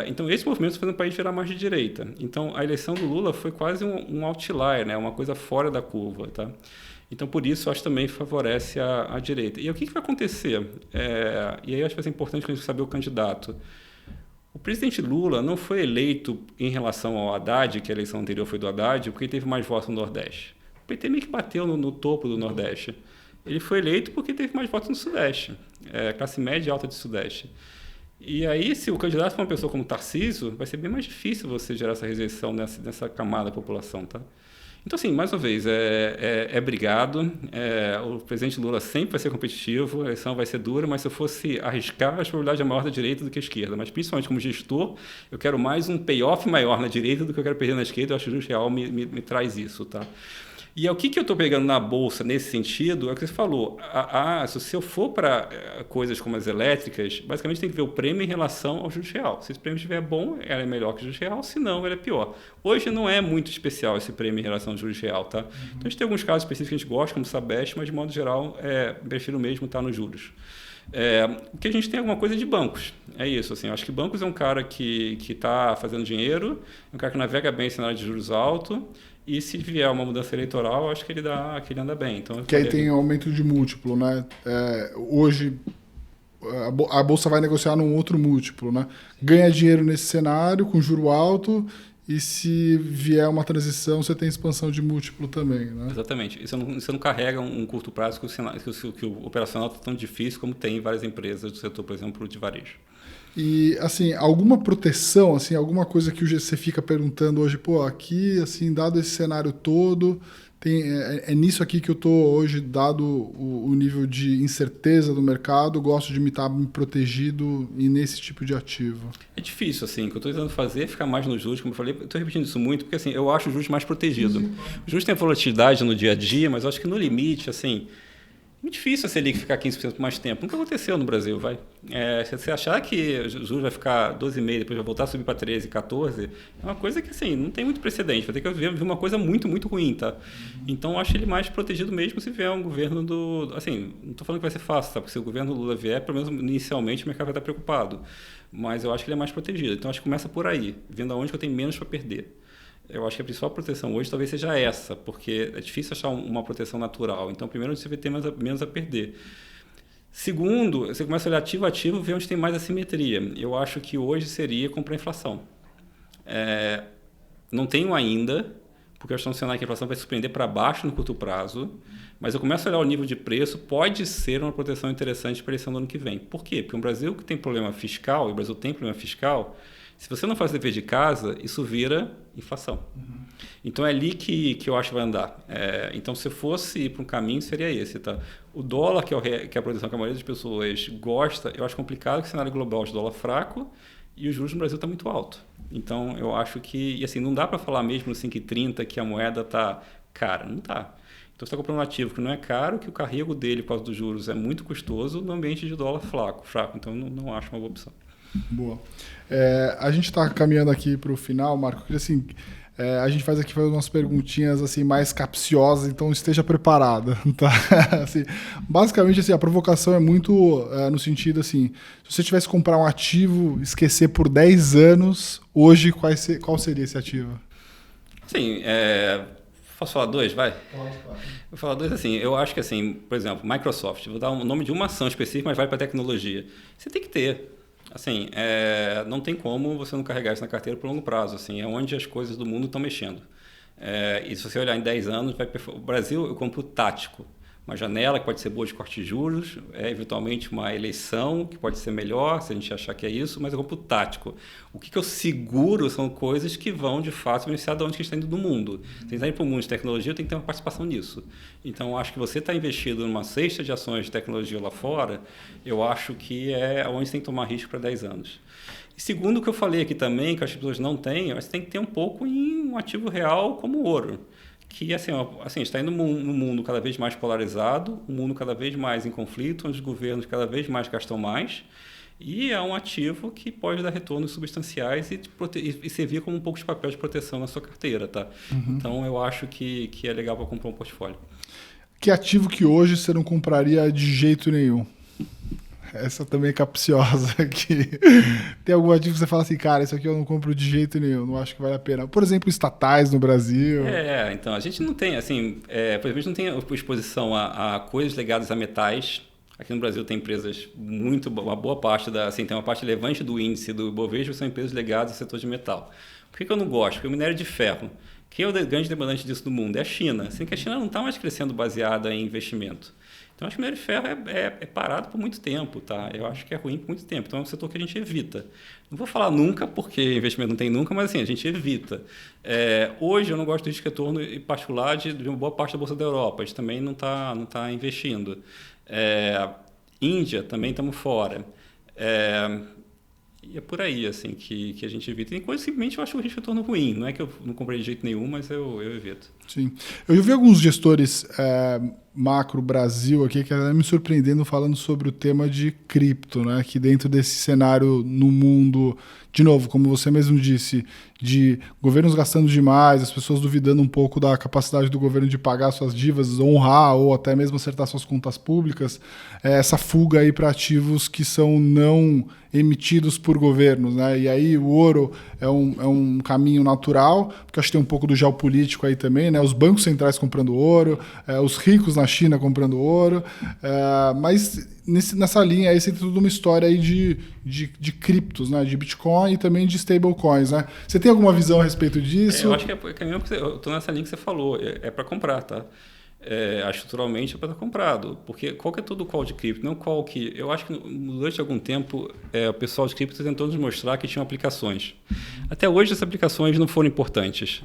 Então, esse movimento está fazendo o país virar mais de direita. Então, a eleição do Lula foi quase um outlier, né? Uma coisa fora da curva. Tá? Então, por isso, acho que também favorece a direita. E o que vai acontecer? E aí acho que vai ser importante a gente saber o candidato. O presidente Lula não foi eleito em relação ao Haddad, que a eleição anterior foi do Haddad, porque ele teve mais votos no Nordeste. O PT meio que bateu no topo do Nordeste. Ele foi eleito porque teve mais votos no Sudeste, classe média e alta de Sudeste. E aí, se o candidato for uma pessoa como Tarcísio, vai ser bem mais difícil você gerar essa rejeição nessa camada da população, tá? Então, assim, mais uma vez, é brigado. O presidente Lula sempre vai ser competitivo, a eleição vai ser dura, mas se eu fosse arriscar, a probabilidade é maior da direita do que a esquerda. Mas, principalmente como gestor, eu quero mais um payoff maior na direita do que eu quero perder na esquerda. Eu acho que o juros real me traz isso, tá? E o que eu estou pegando na bolsa nesse sentido é o que você falou. Se eu for para coisas como as elétricas, basicamente tem que ver o prêmio em relação ao juros real. Se esse prêmio estiver bom, ela é melhor que o juros real, se não, ela é pior. Hoje não é muito especial esse prêmio em relação ao juros real, tá? Então a gente tem alguns casos específicos que a gente gosta, como o Sabesp, mas de modo geral, prefiro mesmo estar nos juros. O que a gente tem é alguma coisa de bancos. É isso, assim. Eu acho que bancos é um cara que está fazendo dinheiro, é um cara que navega bem em cenário de juros alto. E se vier uma mudança eleitoral, acho que ele anda bem. Então, que aí tem aumento de múltiplo, né? Hoje a bolsa vai negociar num outro múltiplo, né? Ganha dinheiro nesse cenário com juro alto e se vier uma transição, você tem expansão de múltiplo também, né? Exatamente. Você não carrega um curto prazo que o operacional está tão difícil como tem em várias empresas do setor, por exemplo, de varejo. E, assim, alguma proteção, assim, alguma coisa que você fica perguntando hoje, pô, aqui, assim, dado esse cenário todo, nisso aqui que eu estou hoje, dado o nível de incerteza do mercado, gosto de me estar protegido e nesse tipo de ativo? É difícil, assim, o que eu estou tentando fazer é ficar mais nos juros, como eu falei, eu estou repetindo isso muito, porque, assim, eu acho os juros mais protegido. Os juros têm volatilidade no dia a dia, mas eu acho que no limite, assim... Muito difícil a Selic ficar 15% por mais tempo. Nunca aconteceu no Brasil, vai. Se você achar que o juros vai ficar 12,5%, depois vai voltar a subir para 13%, 14%, é uma coisa que, assim, não tem muito precedente. Vai ter que ver uma coisa muito, muito ruim, tá? Então, eu acho ele mais protegido mesmo se vier um governo do... Assim, não estou falando que vai ser fácil, tá? Porque se o governo Lula vier, pelo menos inicialmente, o mercado vai estar preocupado. Mas eu acho que ele é mais protegido. Então, acho que começa por aí, vendo aonde que eu tenho menos para perder. Eu acho que a principal proteção hoje talvez seja essa, porque é difícil achar uma proteção natural. Então, primeiro, você vai ter menos a perder. Segundo, você começa a olhar ativo a ativo, ver onde tem mais assimetria. Eu acho que hoje seria comprar inflação. Não tenho ainda, porque eu estou ansioso que a inflação vai surpreender para baixo no curto prazo, mas eu começo a olhar o nível de preço, pode ser uma proteção interessante para a eleição do ano que vem. Por quê? Porque o Brasil que tem problema fiscal, e o Brasil tem problema fiscal... Se você não faz o dever de casa, isso vira inflação. Então, é ali que eu acho que vai andar. Então, se fosse ir para um caminho, seria esse. Tá? O dólar, que é a proteção que a maioria das pessoas gosta, eu acho complicado que o cenário global de dólar fraco e os juros no Brasil está muito alto. Então, eu acho que... E assim, não dá para falar mesmo no 5,30 que a moeda está cara. Não está. Então, você está comprando um ativo que não é caro, que o carrego dele, por causa dos juros, é muito custoso no ambiente de dólar fraco. Então, não acho uma boa opção. Boa. A gente está caminhando aqui para o final, Marco. Assim, a gente faz umas perguntinhas assim, mais capciosas, então esteja preparada. Tá? Assim, basicamente, assim, a provocação é muito no sentido assim, se você tivesse que comprar um ativo, esquecer por 10 anos, hoje qual seria esse ativo? Sim, posso falar dois, vai? Pode, claro. Vou falar dois, assim, eu acho que, assim, por exemplo, Microsoft, vou dar o nome de uma ação específica, mas vai para a tecnologia. Você tem que ter. Assim, não tem como você não carregar isso na carteira por longo prazo. Assim, é onde as coisas do mundo estão mexendo. E se você olhar em 10 anos, o Brasil eu compro tático. Uma janela que pode ser boa de corte de juros, eventualmente uma eleição que pode ser melhor, se a gente achar que é isso, mas eu compro tático. O que eu seguro são coisas que vão, de fato, beneficiar de onde que a gente está indo do mundo. Se a gente está indo para o mundo de tecnologia, eu tenho que ter uma participação nisso. Então, eu acho que você está investido numa cesta de ações de tecnologia lá fora, eu acho que é onde você tem que tomar risco para 10 anos. E segundo o que eu falei aqui também, que as pessoas não têm, você tem que ter um pouco em um ativo real como o ouro. Que assim, está indo num mundo cada vez mais polarizado, um mundo cada vez mais em conflito, onde os governos cada vez mais gastam mais, e é um ativo que pode dar retornos substanciais e servir como um pouco de papel de proteção na sua carteira. Tá? Então, eu acho que é legal para comprar um portfólio. Que ativo que hoje você não compraria de jeito nenhum? Essa também é capciosa aqui. Tem algum ativo que você fala assim, cara, isso aqui eu não compro de jeito nenhum, não acho que vale a pena. Por exemplo, estatais no Brasil. Então, a gente não tem, assim, por exemplo, a gente não tem exposição a coisas ligadas a metais. Aqui no Brasil tem empresas uma boa parte tem uma parte relevante do índice do Ibovespa são empresas ligadas ao setor de metal. Por que eu não gosto? Porque o minério de ferro, quem é o grande demandante disso no mundo? É a China. Assim que a China não está mais crescendo baseada em investimento. Então, acho que o minério de ferro é parado por muito tempo, tá? Eu acho que é ruim por muito tempo. Então, é um setor que a gente evita. Não vou falar nunca, porque investimento não tem nunca, mas assim, a gente evita. Hoje, eu não gosto do risco de retorno, em particular, de uma boa parte da Bolsa da Europa. A gente também não tá investindo. Índia, também estamos fora. E é por aí, assim, que a gente evita. Tem coisas que simplesmente eu acho o risco de retorno ruim. Não é que eu não comprei de jeito nenhum, mas eu evito. Sim. Eu já vi alguns gestores macro Brasil aqui que estão me surpreendendo falando sobre o tema de cripto, né? Que dentro desse cenário no mundo, de novo, como você mesmo disse, de governos gastando demais, as pessoas duvidando um pouco da capacidade do governo de pagar suas dívidas, honrar ou até mesmo acertar suas contas públicas, essa fuga aí para ativos que são não emitidos por governos, né? E aí o ouro é um caminho natural, porque acho que tem um pouco do geopolítico aí também, né? Os bancos centrais comprando ouro, os ricos na China comprando ouro, mas nessa linha aí você tem toda uma história aí de criptos, né? De Bitcoin e também de stablecoins, né? Você tem alguma visão a respeito disso? Eu acho que eu estou nessa linha que você falou, é para comprar, tá? Estruturalmente é para estar comprado, porque qual que é todo o call de cripto? Não qual que... Eu acho que durante algum tempo o pessoal de cripto tentou nos mostrar que tinham aplicações. Até hoje essas aplicações não foram importantes,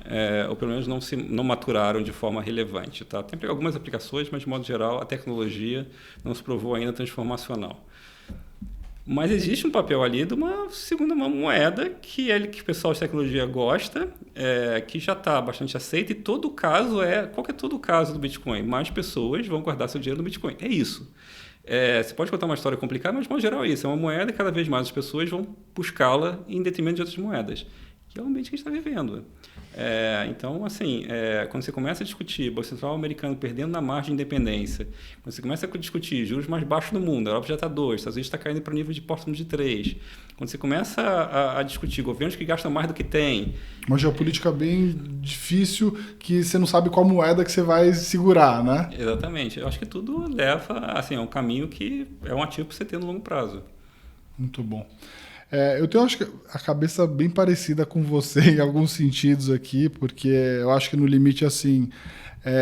ou pelo menos não maturaram de forma relevante. Tá? Tem algumas aplicações, mas de modo geral a tecnologia não se provou ainda transformacional. Mas existe um papel ali de uma segunda moeda que o pessoal de tecnologia gosta, que já está bastante aceita, e todo caso qual que é todo o caso do Bitcoin? Mais pessoas vão guardar seu dinheiro no Bitcoin. É isso. Você pode contar uma história complicada, mas de modo geral é isso. É uma moeda e cada vez mais as pessoas vão buscá-la em detrimento de outras moedas, que é o ambiente que a gente está vivendo. Então, assim, quando você começa a discutir o Banco Central americano perdendo na margem de independência, quando você começa a discutir juros mais baixos no mundo, a Europa já está 2, os Estados Unidos está caindo para o nível de Portland de 3, quando você começa a discutir governos que gastam mais do que tem... Uma geopolítica bem difícil, que você não sabe qual moeda que você vai segurar, né? Exatamente. Eu acho que tudo leva a um caminho que é um ativo para você ter no longo prazo. Muito bom. Eu tenho, acho que, a cabeça bem parecida com você em alguns sentidos aqui, porque eu acho que no limite, assim,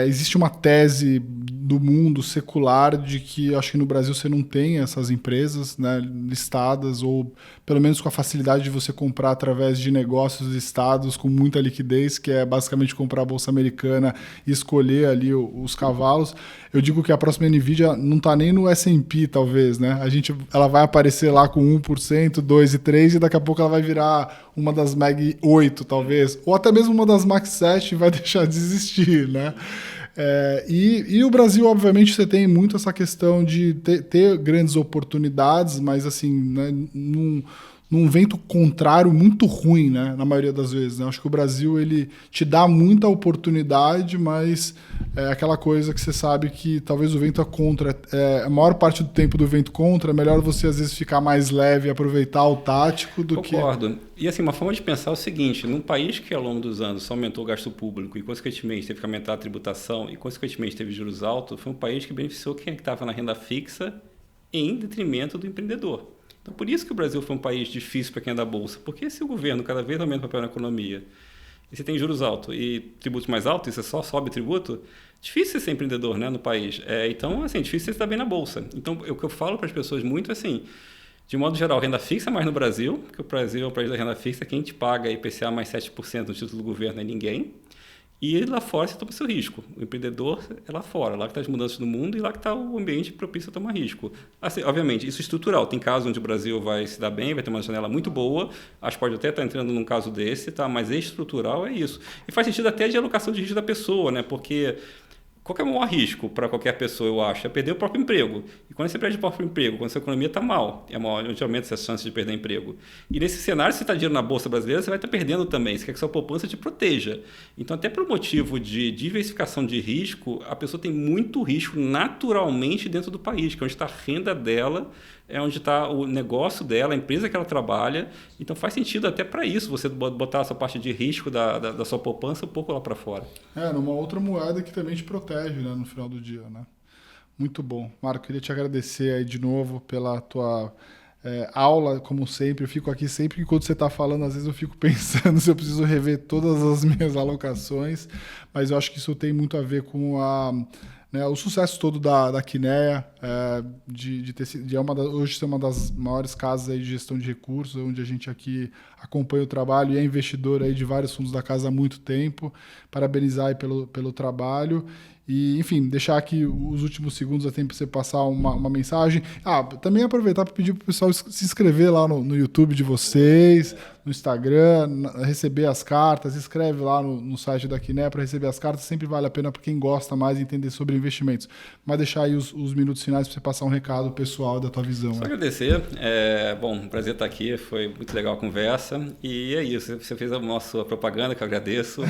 existe uma tese do mundo secular de que acho que no Brasil você não tem essas empresas, né, listadas, ou pelo menos com a facilidade de você comprar através de negócios listados com muita liquidez, que é basicamente comprar a Bolsa Americana e escolher ali os cavalos. Eu digo que a próxima NVIDIA não está nem no S&P, talvez, né? Ela vai aparecer lá com 1%, 2% e 3%, e daqui a pouco ela vai virar uma das Mag 8, talvez, ou até mesmo uma das Max 7 e vai deixar de existir, né? E o Brasil, obviamente, você tem muito essa questão de ter grandes oportunidades, mas assim, né, num vento contrário muito ruim, né, na maioria das vezes. Né? Acho que o Brasil ele te dá muita oportunidade, mas é aquela coisa que você sabe que talvez o vento é contra. A maior parte do tempo do vento contra, é melhor você às vezes ficar mais leve e aproveitar o tático do que... Concordo. E assim, uma forma de pensar é o seguinte, num país que ao longo dos anos só aumentou o gasto público e consequentemente teve que aumentar a tributação e consequentemente teve juros altos, foi um país que beneficiou quem estava na renda fixa em detrimento do empreendedor. Então, por isso que o Brasil foi um país difícil para quem é da Bolsa, porque se o governo cada vez aumenta o papel na economia, e você tem juros altos e tributos mais altos, e você só sobe tributo, difícil ser empreendedor, né, no país. Então, assim, difícil você estar bem na Bolsa. Então, o que eu falo para as pessoas muito assim, de modo geral, renda fixa mais no Brasil, porque o Brasil é o país da renda fixa, quem te paga IPCA mais 7% no título do governo é ninguém. E lá fora você toma seu risco. O empreendedor é lá fora, lá que está as mudanças no mundo e lá que está o ambiente propício a tomar risco. Assim, obviamente, isso é estrutural. Tem casos onde o Brasil vai se dar bem, vai ter uma janela muito boa, acho que pode até estar entrando num caso desse, tá? Mas estrutural é isso. E faz sentido até de alocação de risco da pessoa, né? Porque qual que é o maior risco para qualquer pessoa, eu acho? É perder o próprio emprego. E quando você perde o próprio emprego, quando a sua economia está mal, é maior, onde aumenta essa chance de perder emprego. E nesse cenário, se você está dinheiro na Bolsa Brasileira, você vai estar perdendo também. Você quer que sua poupança te proteja. Então, até por motivo de diversificação de risco, a pessoa tem muito risco naturalmente dentro do país, que é onde está a renda dela, é onde está o negócio dela, a empresa que ela trabalha. Então, faz sentido até para isso, você botar essa parte de risco da sua poupança um pouco lá para fora. Numa outra moeda que também te protege, né, no final do dia, né? Muito bom. Marco, queria te agradecer aí de novo pela tua aula, como sempre. Eu fico aqui sempre que quando você está falando, às vezes eu fico pensando se eu preciso rever todas as minhas alocações, mas eu acho que isso tem muito a ver com né, o sucesso todo da Kinea, hoje ser uma das maiores casas aí de gestão de recursos, onde a gente aqui acompanha o trabalho e é investidor aí de vários fundos da casa há muito tempo. Parabenizar aí pelo trabalho. E, enfim, deixar aqui os últimos segundos a tempo para você passar uma mensagem. Também aproveitar para pedir para o pessoal se inscrever lá no YouTube de vocês, no Instagram, receber as cartas. Escreve lá no site da Kinea para receber as cartas. Sempre vale a pena para quem gosta mais entender sobre investimentos. Mas deixar aí os minutos finais para você passar um recado pessoal da tua visão. Só agradecer. Um prazer estar aqui. Foi muito legal a conversa. E é isso. Você fez a nossa propaganda, que eu agradeço.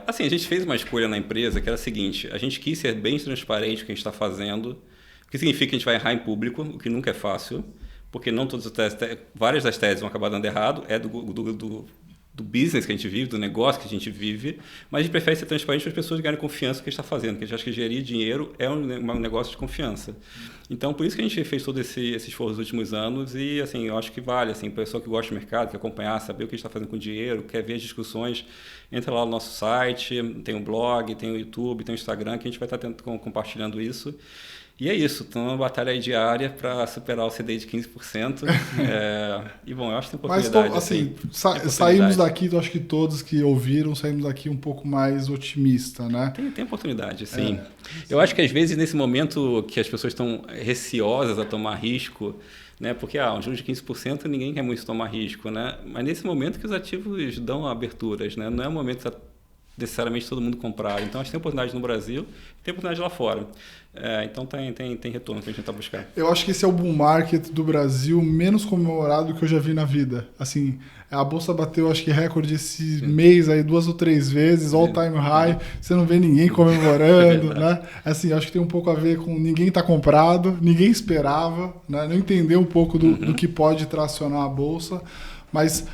A gente fez uma escolha na empresa que era a seguinte. A gente quis ser bem transparente com o que a gente está fazendo, o que significa que a gente vai errar em público, o que nunca é fácil, porque não todas as teses, várias das teses vão acabar dando errado, é do business que a gente vive, do negócio que a gente vive, mas a gente prefere ser transparente para as pessoas ganharem confiança no que a gente está fazendo, porque a gente acha que gerir dinheiro é um negócio de confiança. Então, por isso que a gente fez todo esse esforço nos últimos anos e, eu acho que vale, pessoa que gosta do mercado, quer acompanhar, saber o que a gente está fazendo com o dinheiro, quer ver as discussões, entra lá no nosso site, tem um blog, tem o YouTube, tem o Instagram, que a gente vai estar compartilhando isso. E é isso, então uma batalha aí diária para superar o CDI de 15%. Eu acho que tem oportunidade. Mas, saímos daqui, eu acho que todos que ouviram, saímos daqui um pouco mais otimista, né? Tem oportunidade, sim. Eu acho que às vezes nesse momento que as pessoas estão receosas a tomar risco, né? Porque um juros de 15% ninguém quer muito tomar risco, né? Mas nesse momento que os ativos dão aberturas, né? Não é o momento necessariamente todo mundo comprar. Então, a gente tem oportunidade no Brasil e tem oportunidade lá fora. Então, tem retorno que a gente tenta buscar. Eu acho que esse é o bull market do Brasil menos comemorado que eu já vi na vida. A Bolsa bateu, acho que recorde esse mês aí 2 ou 3 vezes, all time high. Você não vê ninguém comemorando, né? Acho que tem um pouco a ver com ninguém tá comprado, ninguém esperava, né? Não entender um pouco do que pode tracionar a Bolsa. Mas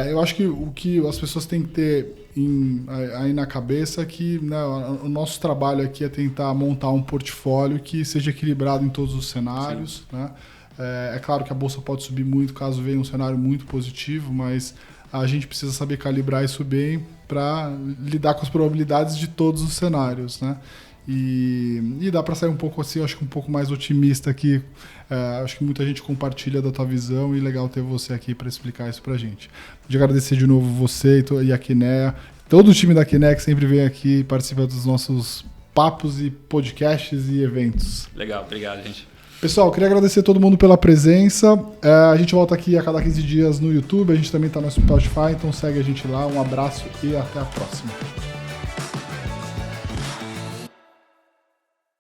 eu acho que o que as pessoas têm que ter aí na cabeça é que, né, o nosso trabalho aqui é tentar montar um portfólio que seja equilibrado em todos os cenários, né? É claro que a Bolsa pode subir muito caso venha um cenário muito positivo, mas a gente precisa saber calibrar isso bem para lidar com as probabilidades de todos os cenários, né? E dá para sair um pouco assim, acho que um pouco mais otimista aqui. Acho que muita gente compartilha da tua visão e legal ter você aqui para explicar isso para a gente. De agradecer de novo você e a Kinea, todo o time da Kinea que sempre vem aqui participar dos nossos papos e podcasts e eventos. Legal, obrigado, gente. Pessoal, queria agradecer a todo mundo pela presença. A gente volta aqui a cada 15 dias no YouTube, a gente também está no Spotify, então segue a gente lá. Um abraço e até a próxima.